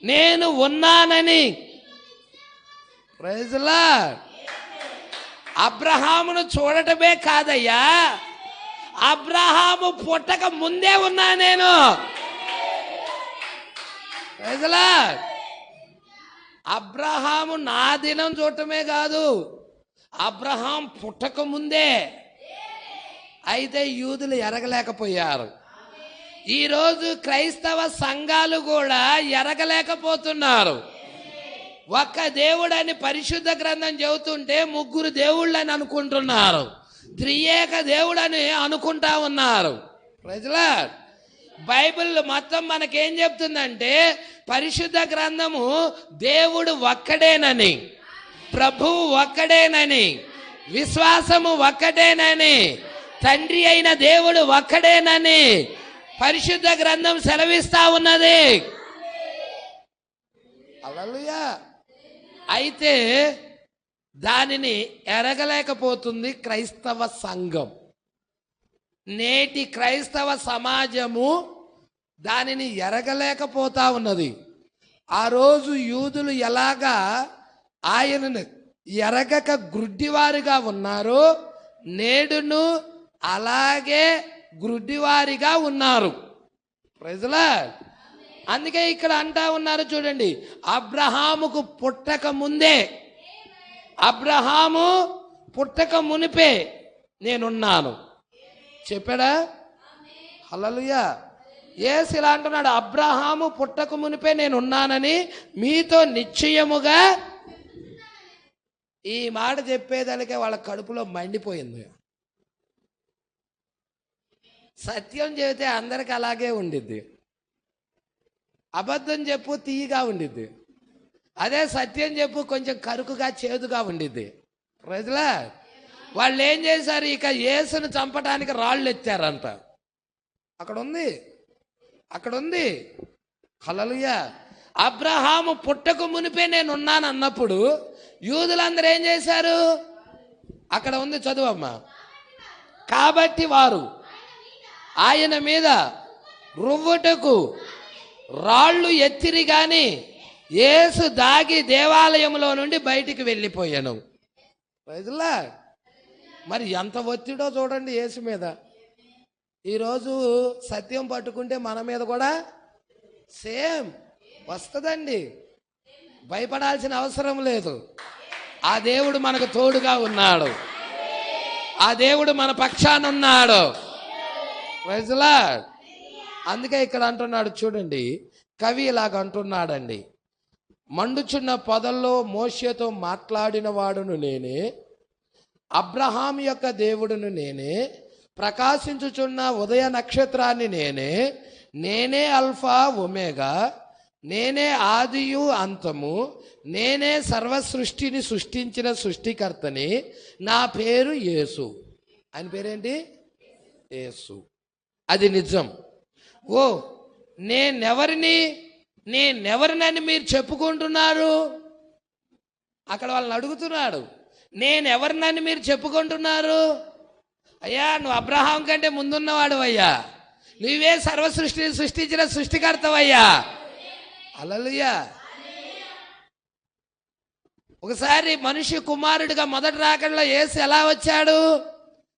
నేను ఉన్నానని. Praise Lord. అబ్రహామును చూడటమే కాదయ్యా, అబ్రహాము పుట్టక ముందే ఉన్నా నేను. Praise lord. అబ్రహాము నా దినం చూడటమే కాదు, అబ్రహాం పుట్టక ముందే. అయితే యూదులు ఎరగలేకపోయారు. ఈరోజు క్రైస్తవ సంఘాలు కూడా ఎరగలేకపోతున్నారు. ఒక్క దేవుడని పరిశుద్ధ గ్రంథం చెబుతుంటే 3 దేవుళ్ళని అనుకుంటున్నారు. త్రియేక దేవుడని అనుకుంటా ఉన్నారు. Praise lord. బైబిల్ మొత్తం మనకేం చెప్తుందంటే పరిశుద్ధ గ్రంథము దేవుడు ఒక్కడేనని, ప్రభువు ఒక్కడేనని, విశ్వాసము ఒక్కడేనని, తండ్రి అయిన దేవుడు ఒక్కడేనని పరిశుద్ధ గ్రంథం సెలవిస్తా ఉన్నది. హల్లెలూయా. అయితే దానిని ఎరగలేకపోతుంది క్రైస్తవ సంఘం. నేటి క్రైస్తవ సమాజము దానిని ఎరగలేకపోతా ఉన్నది. ఆ రోజు యూదులు ఎలాగా ఆయనను ఎరగక గ్రుడ్డివారుగా ఉన్నారు, నేడును అలాగే గ్రుడ్డివారిగా ఉన్నారు. ప్రజలా అందుకే ఇక్కడ అంటా ఉన్నారు చూడండి, అబ్రహాముకు పుట్టక ముందే, అబ్రహాము పుట్టక మునిపే నేనున్నాను చెప్పాడా? హల్లెలూయా. యేసు ఇలా అంటున్నాడు, అబ్రహాము పుట్టక మునిపే నేనున్నానని మీతో నిశ్చయముగా. ఈ మాట చెప్పేదానికే వాళ్ళ కడుపులో మండిపోయింది. సత్యం చెబితే అందరికి అలాగే ఉండిద్ది, అబద్ధం చెప్పు తీయగా ఉండిద్ది, అదే సత్యం చెప్పు కొంచెం కరుకుగా చేదుగా ఉండిద్ది. ప్రజలా వాళ్ళు ఏం చేశారు, ఇక యేసును చంపడానికి రాళ్ళు ఎత్తారంట. అక్కడ ఉంది హల్లెలూయా. అబ్రహాము పుట్టక మునిపే నేను ఉన్నాను అన్నప్పుడు యూదులందరూ ఏం చేశారు? అక్కడ ఉంది, చదువమ్మా. కాబట్టి వారు ఆయన మీద రువ్వుటకు రాళ్ళు ఎత్తిరి గాని యేసు దాగి దేవాలయంలో నుండి బయటికి వెళ్ళిపోయాను. ప్రజలా మరి ఎంత ఒత్తిడో చూడండి యేసు మీద. ఈరోజు సత్యం పట్టుకుంటే మన మీద కూడా సేమ్ వస్తుందండి, భయపడాల్సిన అవసరం లేదు. ఆ దేవుడు మనకు తోడుగా ఉన్నాడు, ఆ దేవుడు మన పక్షాన ఉన్నాడు. ప్రజలా అందుకే ఇక్కడ అంటున్నాడు చూడండి, కవి ఇలాగ అంటున్నాడండి, మండుచున్న పొదల్లో మోషేతో మాట్లాడిన వాడును నేనే, అబ్రహాం యొక్క దేవుడును నేనే, ప్రకాశించుచున్న ఉదయ నక్షత్రాన్ని నేనే, నేనే అల్ఫా ఒమేగా, నేనే ఆదియు అంతము, నేనే సర్వ సృష్టిని సృష్టించిన సృష్టికర్తని, నా పేరు యేసు. ఆయన పేరేంటి? యేసు. అది నిజం. ఓ నేనెవరినని మీరు చెప్పుకుంటున్నారు? అక్కడ వాళ్ళని అడుగుతున్నాడు, నేనెవరినని మీరు చెప్పుకుంటున్నారు? అయ్యా నువ్వు అబ్రహాం కంటే ముందున్నవాడు అయ్యా, నువ్వే సర్వ సృష్టిని సృష్టించిన సృష్టికర్తవయ్యా. హల్లెలూయా. ఒకసారి మనిషి కుమారుడిగా మొదటి రాకడలో యేసు ఎలా వచ్చాడు?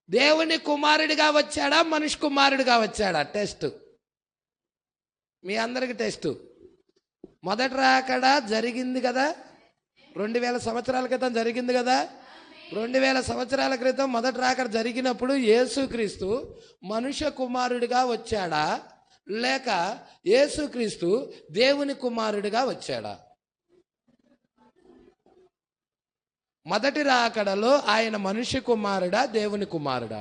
దేవుని కుమారుడిగా వచ్చాడా, మనిషి కుమారుడిగా వచ్చాడా? టెస్ట్, మీ అందరికి టెస్ట్. మొదటి రాకడ జరిగింది కదా, 2000 సంవత్సరాల క్రితం జరిగింది కదా. 2000 సంవత్సరాల క్రితం మొదటి రాకడ జరిగినప్పుడు యేసుక్రీస్తు మనుష్య కుమారుడిగా వచ్చాడా, లేక యేసుక్రీస్తు దేవుని కుమారుడిగా వచ్చాడా? మొదటి రాకడలో ఆయన మనిషి కుమారుడా, దేవుని కుమారుడా?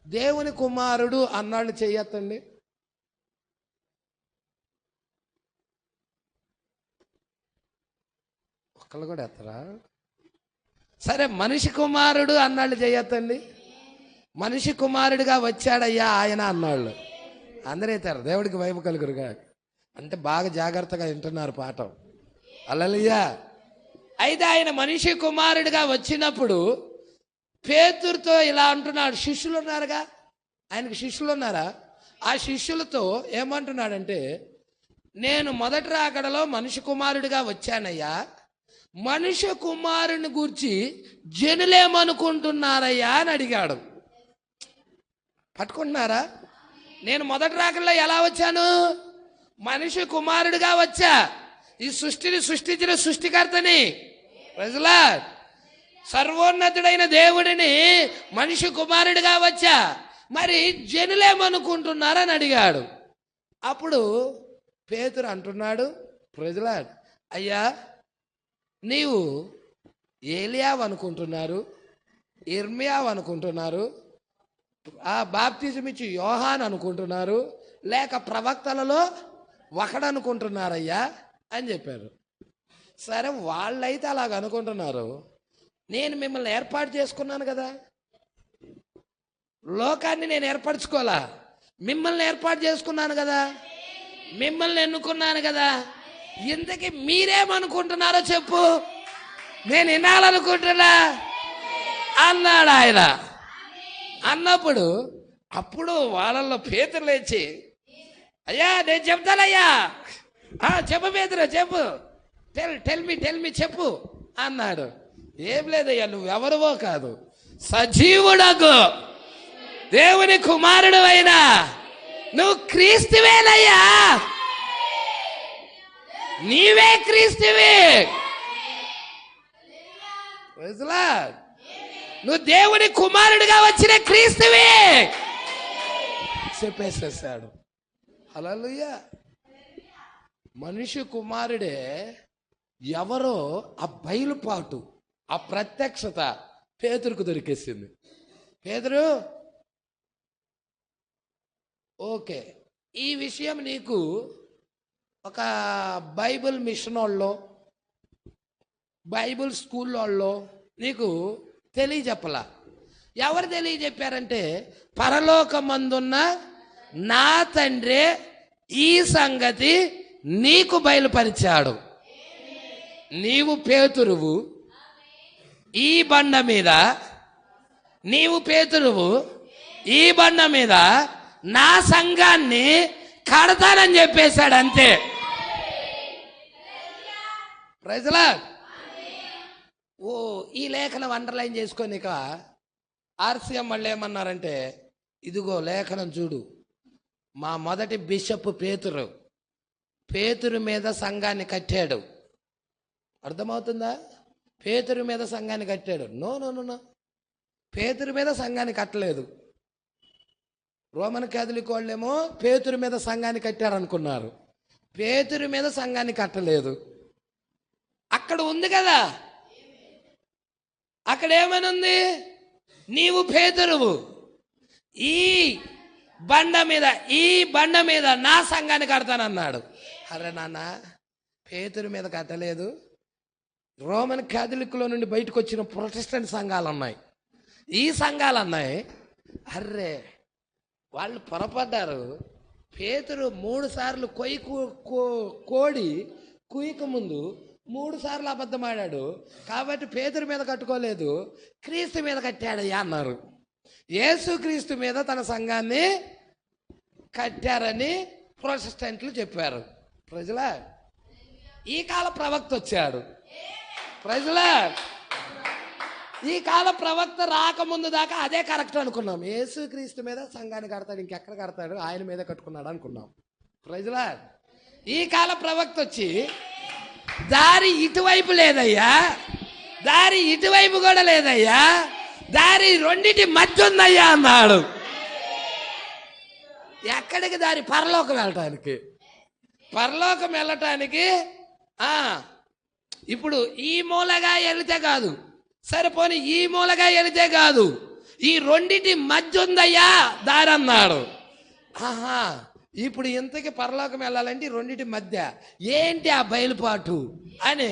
దేవుని కుమారుడు అన్నాళ్ళు చెయ్యొద్దండి. ఒక్కళ్ళు కూడా ఎత్తరా? సరే, మనిషి కుమారుడు అన్నాళ్ళు చెయ్యొద్దండి. మనిషి కుమారుడిగా వచ్చాడయ్యా ఆయన అన్నాళ్ళు అందరూ ఎత్తారు. దేవుడికి వైపు కలుగురుగా అంటే బాగా జాగ్రత్తగా వింటున్నారు పాఠం. హల్లెలూయా. అయితే ఆయన మనిషి కుమారుడిగా వచ్చినప్పుడు పేతురుతో ఇలా అంటున్నాడు. శిష్యులు ఉన్నారుగా, ఆయనకు శిష్యులు ఉన్నారా? ఆ శిష్యులతో ఏమంటున్నాడంటే, నేను మొదటి రాకడలో మనిషి కుమారుడిగా వచ్చానయ్యా, మనిషి కుమారుని గూర్చి జనులేమనుకుంటున్నారయ్యా అని అడిగాడు. పట్టుకుంటున్నారా? నేను మొదటి రాకడలో ఎలా వచ్చాను? మనిషి కుమారుడిగా వచ్చా, ఈ సృష్టిని సృష్టించిన సృష్టికర్తని, ప్రజలా సర్వోన్నతుడైన దేవుడిని మనిషి కుమారుడిగా వచ్చా, మరి జనులేమనుకుంటున్నారని అడిగాడు. అప్పుడు పేతురు అంటున్నాడు, ప్రజలా అయ్యా నీవు ఏలియావు అనుకుంటున్నారు, ఇర్మియావు అనుకుంటున్నారు, ఆ బాప్తిజం ఇచ్చి యోహాన్ అనుకుంటున్నారు, లేక ప్రవక్తలలో ఒకడనుకుంటున్నారయ్యా అని చెప్పారు. సరే, వాళ్ళైతే అలాగ అనుకుంటున్నారు. నేను మిమ్మల్ని ఏర్పాటు చేసుకున్నాను కదా, లోకాన్ని నేను ఏర్పరచుకోవాలా, మిమ్మల్ని ఏర్పాటు చేసుకున్నాను కదా, మిమ్మల్ని ఎన్నుకున్నాను కదా, ఇంతకీ మీరేమనుకుంటున్నారో చెప్పు, నేను వినాలనుకుంటున్నా అన్నాడు ఆయన. అన్నప్పుడు అప్పుడు వాళ్ళల్లో పేతురు లేచి, అయ్యా నేను చెప్తానయ్యా, చెప్పు పేతురు చెప్పు, టెల్ మీ చెప్పు అన్నాడు. ఏం లేదయ్యా, నువ్వెవరివో కాదు, సజీవుడగు దేవుని కుమారుడు అయినా నువ్వు క్రీస్తువేనయ్యా, నీవే క్రీస్తువే. నువ్వు దేవుని కుమారుడిగా వచ్చిన క్రీస్తువే చెప్పేసేసాడు. హల్లెలూయా. మనిషి కుమారుడే ఎవరో ఆ బయలుపాటు, ఆ ప్రత్యక్షత పేతురుకు దొరికేసింది. పేతురు, ఓకే, ఈ విషయం నీకు ఒక బైబిల్ మిషన్ వాళ్ళు, బైబిల్ స్కూల్ వాళ్ళు నీకు తెలియజెప్పలా. ఎవరు తెలియజెప్పారంటే పరలోకమందున్న నా తండ్రి ఈ సంగతి నీకు బయలుపరిచాడు. నీవు పేతురువు, ఈ బండ మీద, నీవు పేతురువు, ఈ బండ మీద నా సంఘాన్ని కడతానని చెప్పేశాడు. అంతే. ప్రజలా, ఓ ఈ లేఖనం అండర్లైన్ చేసుకోనిక ఆర్సీఎం వాళ్ళు ఏమన్నారంటే, ఇదిగో లేఖనం చూడు, మా మొదటి బిషప్ పేతురు మీద సంఘాన్ని కట్టాడు. అర్థమవుతుందా? పేతురు మీద సంఘాన్ని కట్టాడు. నో నో నో నో, పేతురు మీద సంఘాన్ని కట్టలేదు. రోమన్ క్యాథలిక్ వాళ్ళేమో పేతురు మీద సంఘాన్ని కట్టారనుకున్నారు. పేతురు మీద సంఘాన్ని కట్టలేదు. అక్కడ ఉంది కదా, అక్కడ ఏమని ఉంది? నీవు పేతురువు, ఈ బండ మీద నా సంఘాన్ని కడతానన్నాడు. అరే నాన్న, పేతురు మీద కట్టలేదు. రోమన్ క్యాథలిక్లో నుండి బయటకు వచ్చిన ప్రొటెస్టెంట్ సంఘాలు ఉన్నాయి, ఈ సంఘాలు ఉన్నాయి. అర్రే, వాళ్ళు పొరపడ్డారు. పేతురు 3 సార్లు కోడి కుయ్యక ముందు 3 సార్లు అబద్ధమాడాడు. కాబట్టి పేతురు మీద కట్టుకోలేదు, క్రీస్తు మీద కట్టాడయ్యా అన్నారు. యేసు క్రీస్తు మీద తన సంఘాన్ని కట్టారని ప్రొటెస్టెంట్లు చెప్పారు. ప్రజలా, ఈ కాల ప్రవక్త వచ్చాడు. ప్రజలా, ఈ కాల ప్రవక్త రాకముందు దాకా అదే కరెక్ట్ అనుకున్నాం. యేసు క్రీస్తు మీద సంఘాన్ని కడతాడు, ఇంకెక్కడ కడతాడు, ఆయన మీద కట్టుకున్నాడు అనుకున్నాం. ప్రజలా, ఈ కాల ప్రవక్త వచ్చి దారి ఇటువైపు లేదయ్యా, దారి ఇటువైపు కూడా లేదయ్యా, దారి రెండిటి మధ్య ఉందయ్యా అన్నాడు. ఎక్కడికి దారి? పరలోకం వెళ్ళటానికి. పరలోకం వెళ్ళటానికి ఇప్పుడు ఈ మూలగా వెళితే కాదు, సరిపోని ఈ మూలగా వెళితే కాదు, ఈ రెండిటి మధ్య ఉందయ్యా దారి అన్నాడు. ఆహా, ఇప్పుడు ఇంతకి పరలోకం వెళ్ళాలంటే ఈ రెండిటి మధ్య ఏంటి ఆ బయలుపాటు అని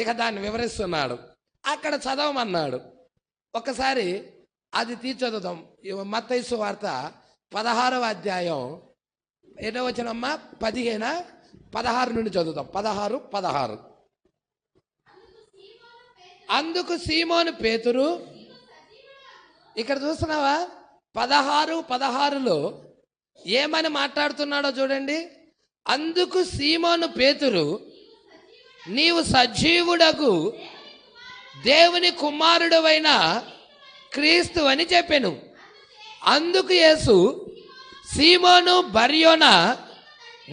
ఇక దాన్ని వివరిస్తున్నాడు. అక్కడ చదవమన్నాడు. ఒకసారి అది చదువుదాం. మత్తయి సువార్త 16వ అధ్యాయం ఎన్నో వచనమ్మా? 16 నుండి చదువుతాం. 16. అందుకు సీమోను పేతురు, ఇక్కడ చూస్తున్నావా 16:16లో ఏమని మాట్లాడుతున్నాడో చూడండి. అందుకు సీమోను పేతురు, నీవు సజీవుడగు దేవుని కుమారుడవైన క్రీస్తు అని చెప్పెను. అందుకు యేసు, సీమోను బర్యోనా,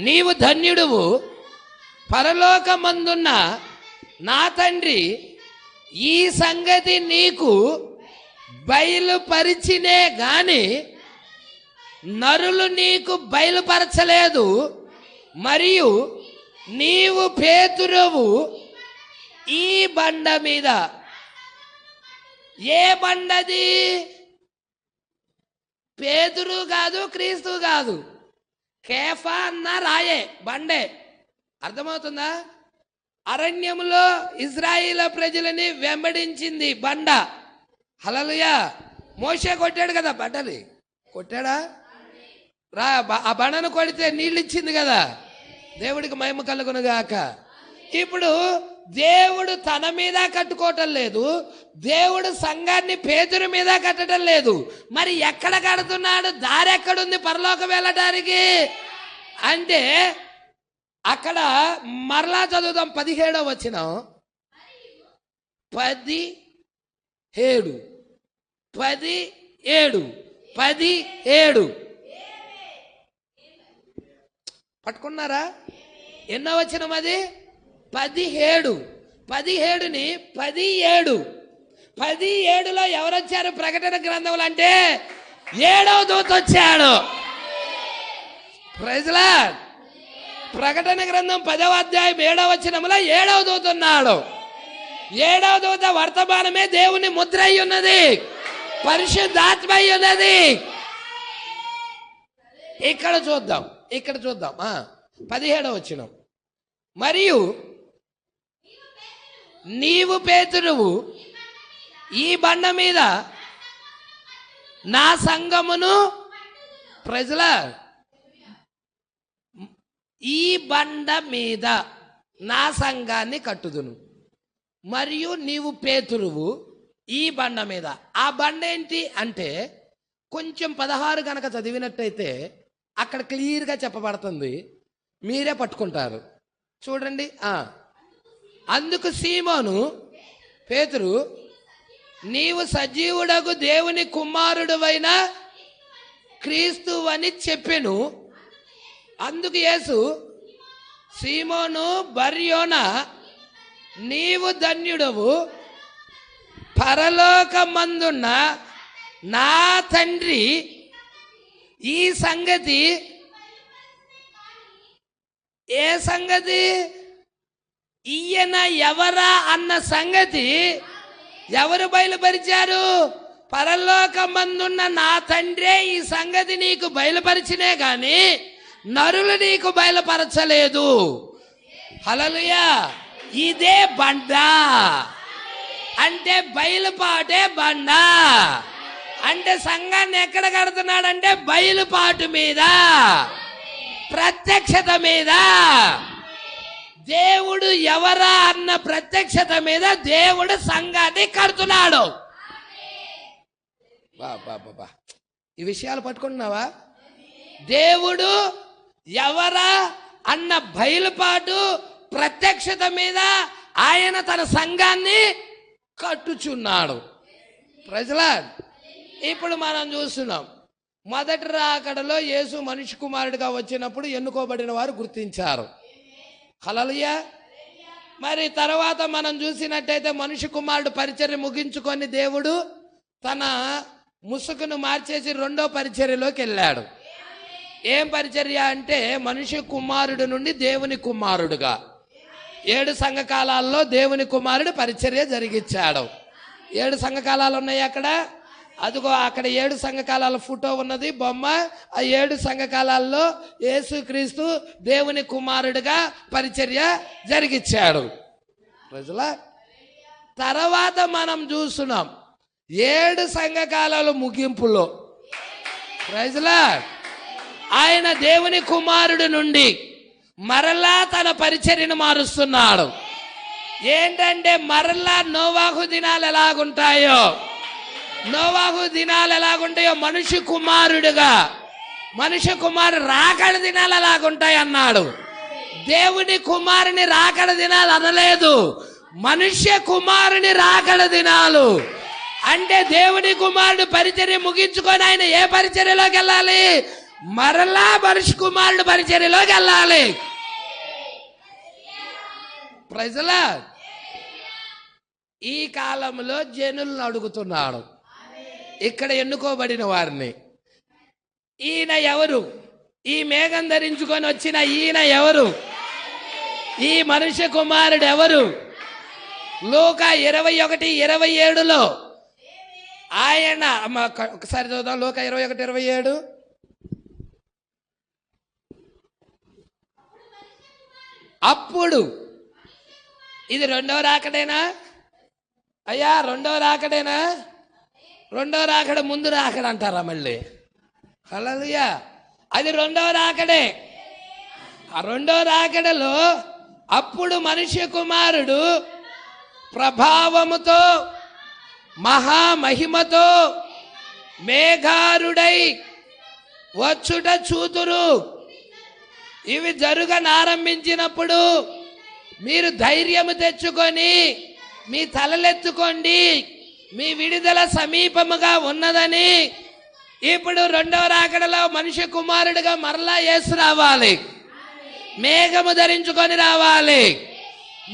నీవు ధన్యుడువు, పరలోకమందున్న నా తండ్రి ఈ సంగతి నీకు బయలుపరిచినే గాని నరులు నీకు బయలుపరచలేదు. మరియు నీవు పేతురువు, ఈ బండ మీద. ఏ బండది? పేతురు కాదు, క్రీస్తు కాదు, కేఫా అన్న రాయే, బండే. అర్థమవుతుందా? అరణ్యములో ఇజ్రాయిల్ ప్రజలని వెంబడించింది బండ. హల్లెలూయా. మోషే కొట్టాడు కదా బండని, కొట్టాడా? ఆ బండను కొడితే నీళ్ళు ఇచ్చింది కదా. దేవుడికి మహిమ కలుగును గాక. ఇప్పుడు దేవుడు తన మీద కట్టుకోవటం లేదు, దేవుడు సంఘాన్ని పేతురు మీద కట్టడం లేదు. మరి ఎక్కడ కడుతున్నాడు? దారి ఎక్కడుంది పరలోకం వెళ్ళడానికి? అంటే అక్కడ మరలా చదువుదాం 17వ వచనం. 17 పట్టుకున్నారా? ఎన్నో వచనం అది? 17. 17ని 17లో ఎవరు వచ్చారు ప్రకటన గ్రంథంలో అంటే 7వ దూత వచ్చాడు. Praise Lord. ప్రకటన గ్రంథం 10వ అధ్యాయం 7వ వచనంలో 7వ దూత ఉన్నాడు. 7వ దూత వర్తమానమే దేవుని ముద్ర అయి ఉన్నది, పరిశుద్ధాత్మ అయి ఉన్నది. ఇక్కడ చూద్దాం 17వ వచనం. మరియు నీవు పేతురువు, ఈ బండ మీద నా సంఘమును, ప్రజల ఈ బండ మీద నా సంఘాన్ని కట్టుదును. మరియు నీవు పేతురువు ఈ బండ మీద. ఆ బండ ఏంటి అంటే కొంచెం 16 కనుక చదివినట్టయితే అక్కడ క్లియర్గా చెప్పబడుతుంది, మీరే పట్టుకుంటారు. చూడండి. అందుకు సీమోను పేతురు, నీవు సజీవుడగు దేవుని కుమారుడువైన క్రీస్తువని చెప్పెను. అందుకు యేసు, సీమోను బర్యోనా, నీవు ధన్యుడవు, పరలోకమందున్న నా తండ్రి ఈ సంగతి, ఏ సంగతి? ఈయన ఎవరా అన్న సంగతి ఎవరు బయలుపరిచారు? పరలోకమందున్న నా తండ్రే ఈ సంగతి నీకు బయలుపరిచినే గాని నరులు నీకు బయలుపరచలేదు. హల్లెలూయా. ఇదే బండ అంటే బయలుపాటే బండ అంటే సంఘాన్ని ఎక్కడ కడుతున్నాడంటే బయలుపాటు మీద, ప్రత్యక్షత మీద. దేవుడు ఎవరా అన్న ప్రత్యక్షత మీద దేవుడు సంఘాన్ని కడుతున్నాడు. ఈ విషయాలు పట్టుకుంటున్నావా? దేవుడు ఎవరా అన్న బయలుపాటు ప్రత్యక్షత మీద ఆయన తన సంఘాన్ని కట్టుచున్నాడు. ప్రజలా, ఇప్పుడు మనం చూస్తున్నాం, మొదటి రాకడలో యేసు మనిషి కుమారుడిగా వచ్చినప్పుడు ఎన్నుకోబడిన వారు గుర్తించారు. హల్లెలూయా. మరి తర్వాత మనం చూసినట్టయితే మనిషి కుమారుడు పరిచర్య ముగించుకొని దేవుడు తన ముసుగును మార్చేసి రెండో పరిచర్యలోకి వెళ్ళాడు. ఏం పరిచర్య అంటే మనిషి కుమారుడు నుండి దేవుని కుమారుడుగా 7 సంఘకాలాల్లో దేవుని కుమారుడు పరిచర్య జరిగించాడు. 7 సంఘకాలాలు ఉన్నాయి అక్కడ. అదిగో అక్కడ 7 సంఘకాలాల ఫోటో ఉన్నది, బొమ్మ. ఆ 7 సంఘకాలాల్లో యేసుక్రీస్తు దేవుని కుమారుడిగా పరిచర్య జరిగించాడు. ప్రజల తర్వాత మనం చూస్తున్నాం 7 సంఘకాలాల ముగింపులో ప్రజల ఆయన దేవుని కుమారుడు నుండి మరలా తన పరిచర్యను మారుస్తున్నాడు. ఏంటంటే మరలా నోవాహు దినాలు ఎలాగుంటాయో మనిషి కుమారుడుగా, మనిషి కుమారుడు రాకడ దినాలు ఎలాగుంటాయి అన్నాడు. దేవుని కుమారుని రాకడ దినాలు అనలేదు, మనుష్య కుమారుని రాకడ దినాలు. అంటే దేవుని కుమారుడు పరిచర్య ముగించుకొని ఆయన ఏ పరిచర్యలోకి వెళ్ళాలి? మరలా మనిషి కుమారుడు పరిచర్యలోకి వెళ్ళాలి. ప్రజలా, ఈ కాలంలో జనులను అడుగుతున్నాడు ఇక్కడ ఎన్నుకోబడిన వారిని, ఈయన ఎవరు? ఈ మేఘం ధరించుకొని వచ్చిన ఈయన ఎవరు? ఈ మనుష్య కుమారుడు ఎవరు? లూకా 21:27లో ఆయన, ఒకసారి చూద్దాం, లూకా 21:27. అప్పుడు ఇది రెండవ రాకడేనా అయ్యా? రెండవ రాకడేనా? రెండవ రాకడ ముందు రాకడ అంటారా మళ్ళీ? హల్లెలూయా. అది రెండవ రాకడే. ఆ రెండవ రాకడలో అప్పుడు మనుష్య కుమారుడు ప్రభావముతో మహామహిమతో మేఘారుడై వచ్చుట చూతురు. ఇవి జరగనారంభించినప్పుడు మీరు ధైర్యము తెచ్చుకొని మీ తలలెత్తుకోండి, మీ విడుదల సమీపముగా ఉన్నదని. ఇప్పుడు రెండవ రాకడలో మనిషి కుమారుడిగా మరలా యేసు రావాలి, మేఘము ధరించుకొని రావాలి.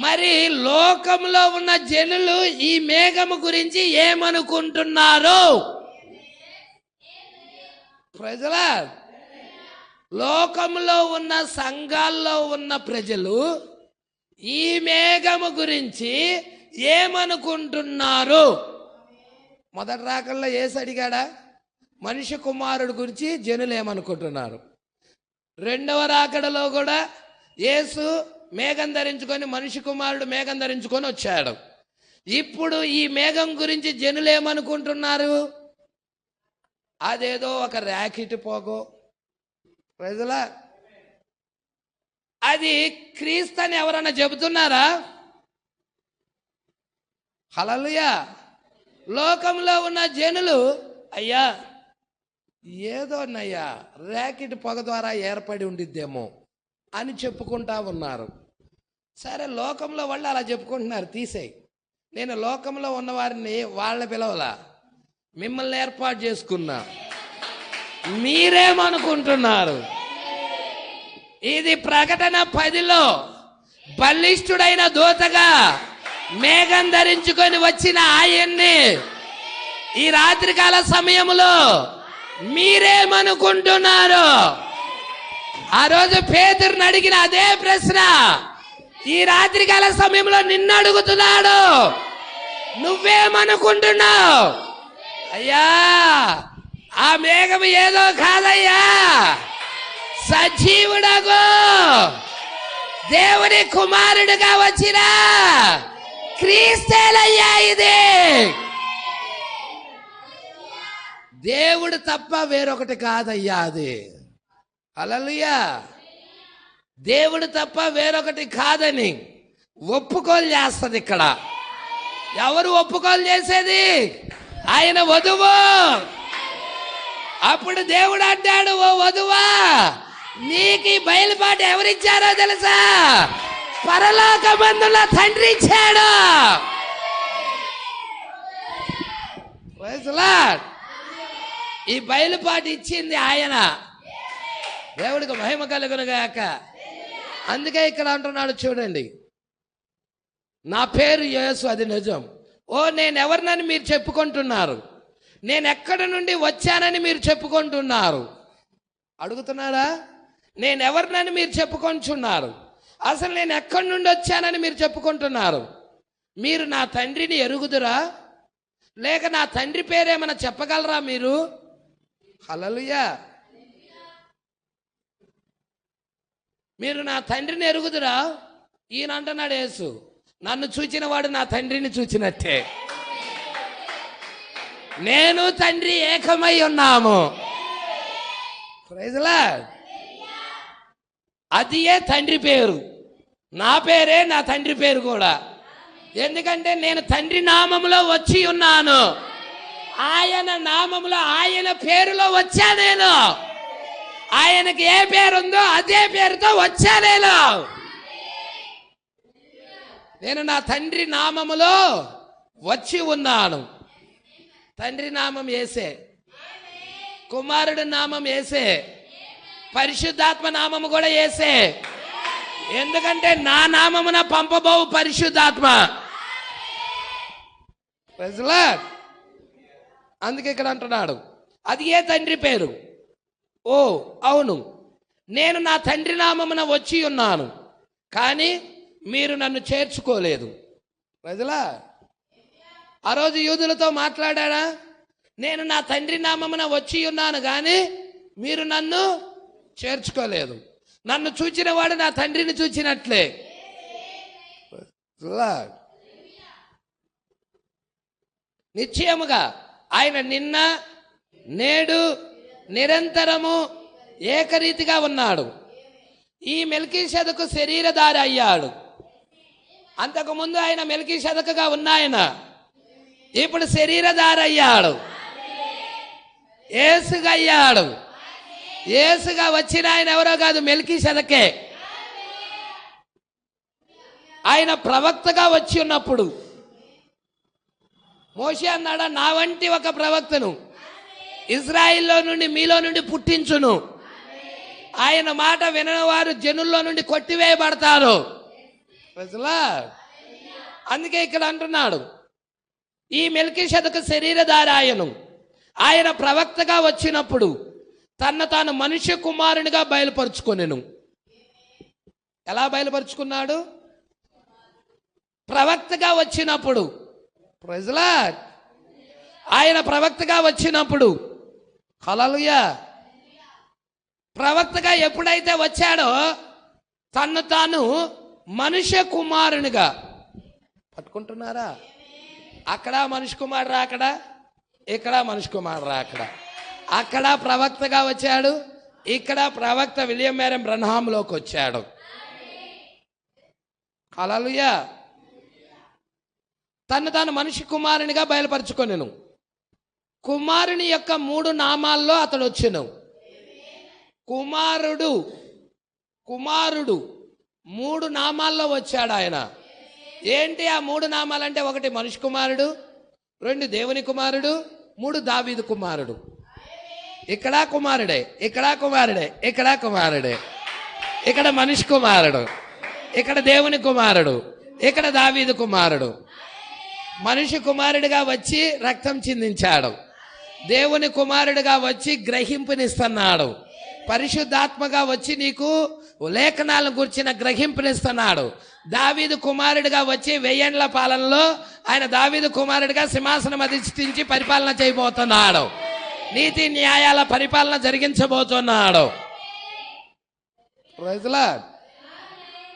మరి లోకంలో ఉన్న జనులు ఈ మేఘము గురించి ఏమనుకుంటున్నారు? ప్రజలా, లోకంలో ఉన్న సంఘాల్లో ఉన్న ప్రజలు ఈ మేఘము గురించి ఏమనుకుంటున్నారు? మొదటి రాకల్లో యేసు అడిగాడా? మనిషి కుమారుడు గురించి జనులు ఏమనుకుంటున్నారు? రెండవ రాకడలో కూడా యేసు మేఘం ధరించుకొని, మనిషి కుమారుడు మేఘం ధరించుకొని వచ్చాడు. ఇప్పుడు ఈ మేఘం గురించి జనులు ఏమనుకుంటున్నారు? అదేదో ఒక ర్యాకెట్ పోగో ప్రజల, అది క్రీస్తు అని ఎవరన్నా చెబుతున్నారా? హల్లెలూయా. లోకంలో ఉన్న జనులు అయ్యా ఏదోనయ్యా ర్యాకెట్ పొగ ద్వారా ఏర్పడి ఉండిద్దేమో అని చెప్పుకుంటా ఉన్నారు. సరే, లోకంలో వాళ్ళు అలా చెప్పుకుంటున్నారు, తీసేయి. నేను లోకంలో ఉన్న వారిని వాళ్ళ పిలవలా, మిమ్మల్ని ఏర్పాటు చేసుకున్నా. మీరేమనుకుంటున్నారు? ఇది ప్రకటన 10లో బలిష్ఠుడైన దూతగా మేఘం ధరించుకొని వచ్చిన ఆయన్ని ఈ రాత్రికాల సమయంలో మీరేమనుకుంటున్నారు? ఆ రోజు పేతురుని అడిగిన అదే ప్రశ్న ఈ రాత్రికాల సమయంలో నిన్ను అడుగుతున్నాడు. నువ్వేమనుకుంటున్నావు? అయ్యా, ఆ మేఘం ఏదో కాదయ్యా, సజీవుడగు దేవుని కుమారుడుగా వచ్చిన క్రీస్తేలయ్యా. ఇది దేవుడు తప్ప వేరొకటి కాదయ్యా. అది హల్లెలూయా. దేవుడు తప్ప వేరొకటి కాదని ఒప్పుకోలు చేస్తుంది. ఇక్కడ ఎవరు ఒప్పుకోలు చేసేది? ఆయన వధువు. అప్పుడు దేవుడు అంటాడు, ఓ వధువా, నీకు ఈ బయలుపాటు ఎవరిచ్చారో తెలుసా? పరలోకమందుల తండ్రి ఇచ్చాడు. ఈ బయలుపాటు ఇచ్చింది ఆయన. దేవుడికి మహిమ కలుగును గాక. అందుకే ఇక్కడ అంటున్నాడు చూడండి, నా పేరు యేసు, అది నిజం. ఓ, నేను ఎవరినని మీరు చెప్పుకుంటున్నారు? నేను ఎక్కడి నుండి వచ్చానని మీరు చెప్పుకుంటున్నారు? అడుగుతున్నాడా? నేను ఎవరినని మీరు చెప్పుకుంటున్నారు? అసలు నేను ఎక్కడి నుండి వచ్చానని మీరు చెప్పుకుంటున్నారు? మీరు నా తండ్రిని ఎరుగుదురా? లేక నా తండ్రి పేరేమైనా చెప్పగలరా మీరు? హల్లెలూయా. మీరు నా తండ్రిని ఎరుగుదురా? ఈయన అంటున్నాడు యేసు, నన్ను చూచిన వాడు నా తండ్రిని చూచినట్టే. నేను తండ్రి ఏకమై ఉన్నాము. Praise Lord. అదియే తండ్రి పేరు. నా పేరే నా తండ్రి పేరు కూడా. ఎందుకంటే నేను తండ్రి నామములో వచ్చి ఉన్నాను. ఆయన నామములో, ఆయన పేరులో వచ్చా నేను. ఆయనకి ఏ పేరుందో అదే పేరుతో వచ్చా నేను నా తండ్రి నామములో వచ్చి ఉన్నాను. తండ్రి నామం యేసే, కుమారుడి నామం యేసే, పరిశుద్ధాత్మ నామము కూడా యేసే. ఎందుకంటే నా నామమున పంపబోవు పరిశుద్ధాత్మ. అందుకే ఇక్కడ అంటున్నాడు, అది ఏ తండ్రి పేరు? ఓ అవును, నేను నా తండ్రి నామమున వచ్చి ఉన్నాను, కానీ మీరు నన్ను చేర్చుకోలేదు. ప్రజలా, ఆ రోజు యూదులతో మాట్లాడా? నేను నా తండ్రి నామమున వచ్చి ఉన్నాను, కానీ మీరు నన్ను చేర్చుకోలేదు. నన్ను చూచిన వాడు నా తండ్రిని చూచినట్లే. నిశ్చయముగా ఆయన నిన్న, నేడు, నిరంతరము ఏకరీతిగా ఉన్నాడు. ఈ మెల్కీషెదకు శరీరధారి అయ్యాడు. అంతకుముందు ఆయన మెల్కీషెదకుగా ఉన్నాయన, ఇప్పుడు శరీరధారి అయ్యాడు, యేసుగా అయ్యాడు. యేసుగా వచ్చిన ఆయన ఎవరో కాదు, మెల్కీసెదకే. ఆయన ప్రవక్తగా వచ్చి ఉన్నప్పుడు మోషే అన్నాడా, నా వంటి ఒక ప్రవక్తను ఇజ్రాయిల్లో నుండి మీలో నుండి పుట్టించును. ఆయన మాట వినని వారు జనుల్లో నుండి కొట్టివేయబడతారు. అందుకే ఇక్కడ అంటున్నాడు, ఈ మెల్కీసెదెకు శరీరధారాయను. ఆయన ప్రవక్తగా వచ్చినప్పుడు తన్ను తాను మనుష్య కుమారునిగా బయలుపరుచుకొనెను. ఎలా బయలుపరుచుకున్నాడు? ప్రవక్తగా వచ్చినప్పుడు. ప్రైజ్లా. ఆయన ప్రవక్తగా వచ్చినప్పుడు, హల్లెలూయా. ప్రవక్తగా ఎప్పుడైతే వచ్చాడో తన్ను తాను మనుష్య కుమారునిగా పట్టుకుంటున్నారా? అక్కడ మనిషి కుమారుడు, ఇక్కడ మనిషి కుమారుడు. అక్కడ ప్రవక్తగా వచ్చాడు, ఇక్కడ ప్రవక్త విలియం మేరీ బ్రన్హాంలోకి వచ్చాడు. హల్లెలూయా. తను తాను మనిషి కుమారునిగా బయలుపరుచుకొనెను. కుమారుని యొక్క 3 నామాల్లో అతడు వచ్చెను. కుమారుడు 3 నామాల్లో వచ్చాడు ఆయన. ఏంటి ఆ 3 నామాలంటే? 1 మనిషి కుమారుడు, 2 దేవుని కుమారుడు, 3 దావీదు కుమారుడు. ఇక్కడ కుమారుడే, ఇక్కడ కుమారుడే, ఇక్కడ కుమారుడే. ఇక్కడ మనిషి కుమారుడు, ఇక్కడ దేవుని కుమారుడు, ఇక్కడ దావీదు కుమారుడు. మనిషి కుమారుడిగా వచ్చి రక్తం చిందించాడు, దేవుని కుమారుడిగా వచ్చి గ్రహింపునిస్తున్నాడు, పరిశుద్ధాత్మగా వచ్చి నీకు లేఖనాలను గురించిన గ్రహింపునిస్తున్నాడు. దావీదు కుమారుడిగా వచ్చి 1000 ఏండ్ల పాలనలో ఆయన దావీదు కుమారుడిగా సింహాసనం అధిష్ఠించి పరిపాలన చేయబోతున్నాడు. నీతి న్యాయాల పరిపాలన జరిగించబోతున్నాడు. Praise lord.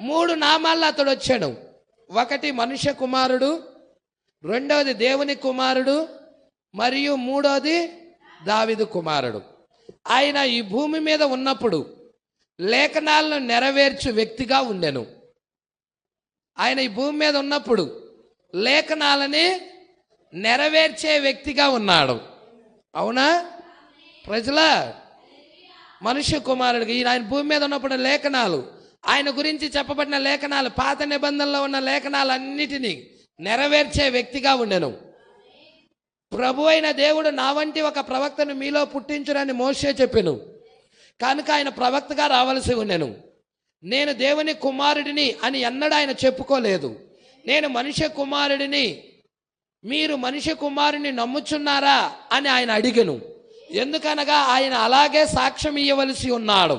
3 నామాల్లో అతడు వచ్చాడు. 1 మనుష్య కుమారుడు, 2వది దేవుని కుమారుడు, మరియు 3వది దావీదు కుమారుడు. ఆయన ఈ భూమి మీద ఉన్నప్పుడు లేఖనాలను నెరవేర్చు వ్యక్తిగా ఉండెను. ఆయన ఈ భూమి మీద ఉన్నప్పుడు లేఖనాలని నెరవేర్చే వ్యక్తిగా ఉన్నాడు. అవునా? ప్రజల మనుష్య కుమారుడికి ఆయన భూమి మీద ఉన్నప్పుడు లేఖనాలు, ఆయన గురించి చెప్పబడిన లేఖనాలు, పాత నిబంధనలో ఉన్న లేఖనాలన్నిటినీ నెరవేర్చే వ్యక్తిగా ఉండెను. ప్రభు అయిన దేవుడు నా వంటి ఒక ప్రవక్తను మీలో పుట్టించునని మోషే చెప్పెను. కనుక ఆయన ప్రవక్తగా రావలసి ఉండెను. నేను దేవుని కుమారుడిని అని ఎన్నడూ ఆయన చెప్పుకోలేదు. నేను మనుష్య కుమారుడిని, మీరు మనుష్య కుమారుడిని నమ్ముచున్నారా అని ఆయన అడిగెను. ఎందుకనగా ఆయన అలాగే సాక్ష్యం ఇవ్వవలసి ఉన్నాడు.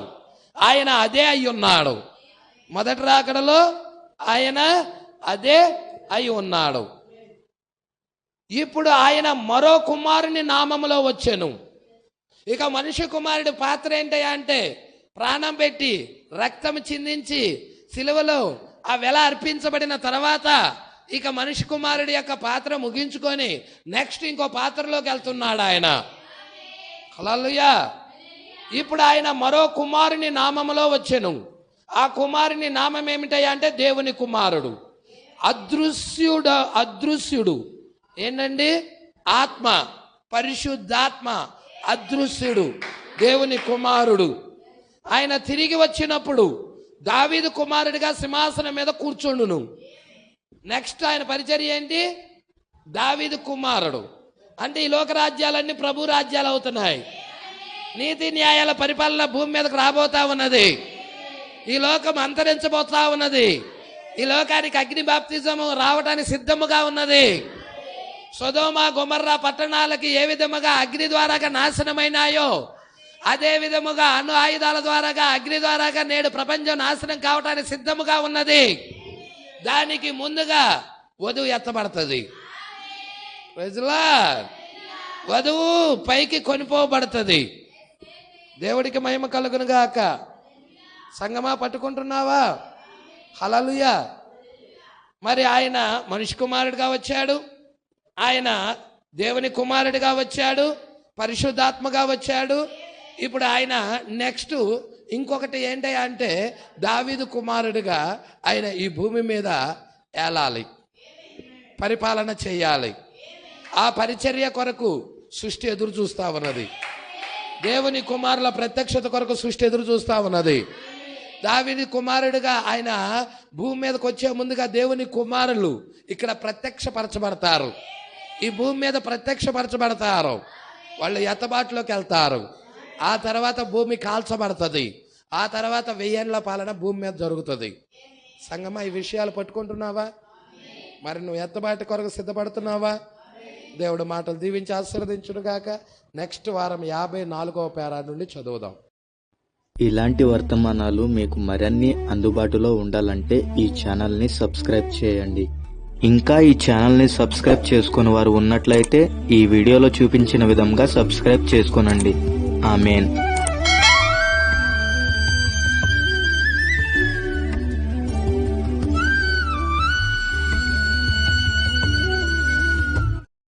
ఆయన అదే అయి ఉన్నాడు. మొదటి రాకడలో ఆయన అదే అయి ఉన్నాడు. ఇప్పుడు ఆయన మరో కుమారుని నామములో వచ్చెను. ఇక మనుష్య కుమారుడి పాత్ర ఏంటయ్యా అంటే, ప్రాణం పెట్టి రక్తం చిందించి సిలువలో ఆ వెల అర్పించబడిన తర్వాత ఇక మనుష్య కుమారుడి యొక్క పాత్ర ముగించుకొని నెక్స్ట్ ఇంకో పాత్రలోకి వెళ్తున్నాడు ఆయన. హల్లెలూయా. ఇప్పుడు ఆయన మరో కుమారుని నామములో వచ్చెను. ఆ కుమారుని నామం ఏమిటయ్యా అంటే దేవుని కుమారుడు. అదృశ్యుడు ఏంటండి? ఆత్మ, పరిశుద్ధాత్మ, అదృశ్యుడు, దేవుని కుమారుడు. ఆయన తిరిగి వచ్చినప్పుడు దావీదు కుమారుడిగా సింహాసనం మీద కూర్చుండును. నెక్స్ట్ ఆయన పరిచర్య ఏంటి? దావీదు కుమారుడు అంటే ఈ లోక రాజ్యాలన్నీ ప్రభు రాజ్యాలు అవుతున్నాయి. నీతి న్యాయాల పరిపాలన భూమి మీదకు రాబోతా ఉన్నది. ఈ లోకం అంతరించబోతా ఉన్నది. ఈ లోకానికి అగ్ని బాప్తిజము రావడానికి సిద్ధముగా ఉన్నది. సొదొమ గొమొర్రా పట్టణాలకి ఏ విధముగా అగ్ని ద్వారాగా నాశనమైనాయో అదే విధముగా అణు ఆయుధాల ద్వారాగా అగ్ని ద్వారాగా నేడు ప్రపంచం నాశనం కావడానికి సిద్ధముగా ఉన్నది. దానికి ముందుగా వధువు ఎత్తబడుతుంది. వధువు పైకి కొనిపోబడుతుంది. దేవుడికి మహిమ కలుగును గాక. సంగమా పట్టుకుంటున్నావా? హల్లెలూయా. మరి ఆయన మనిషి కుమారుడిగా వచ్చాడు, ఆయన దేవుని కుమారుడిగా వచ్చాడు, పరిశుద్ధాత్మగా వచ్చాడు. ఇప్పుడు ఆయన నెక్స్ట్ ఇంకొకటి ఏంటి అంటే దావీదు కుమారుడిగా ఆయన ఈ భూమి మీద ఏలాలి, పరిపాలన చేయాలి. ఆ పరిచర్య కొరకు సృష్టి ఎదురు చూస్తా ఉన్నది. దేవుని కుమారుల ప్రత్యక్షత కొరకు సృష్టి ఎదురు చూస్తా ఉన్నది. దావీదు కుమారుడిగా ఆయన భూమి మీదకి వచ్చే ముందుగా దేవుని కుమారులు ఇక్కడ ప్రత్యక్షపరచబడతారు. ఈ భూమి మీద ప్రత్యక్షపరచబడతారు. వాళ్ళు ఎత్తబాటులోకి వెళ్తారు. ఆ తర్వాత భూమి కాల్చబడుతుంది. ఆ తర్వాత 1000 ఏళ్ల పాలన భూమి మీద జరుగుతుంది. సంగమా, ఈ విషయాలు పట్టుకుంటున్నావా? మరి నువ్వు ఎత్తబాటి కొరకు సిద్ధపడుతున్నావా? దేవుడు మాటలు దీవించి ఆశీర్వదించును గాక. నెక్స్ట్ వారం 54వ పేరా నుండి చదువుదాం. ఇలాంటి వర్తమానాలు మీకు మరిన్ని అందుబాటులో ఉండాలంటే ఈ ఛానల్ని సబ్స్క్రైబ్ చేయండి. ఇంకా ఈ ఛానల్ని సబ్స్క్రైబ్ చేసుకుని వారు ఉన్నట్లయితే ఈ వీడియోలో చూపించిన విధంగా సబ్స్క్రైబ్ చేసుకోనండి. ఆమేన్.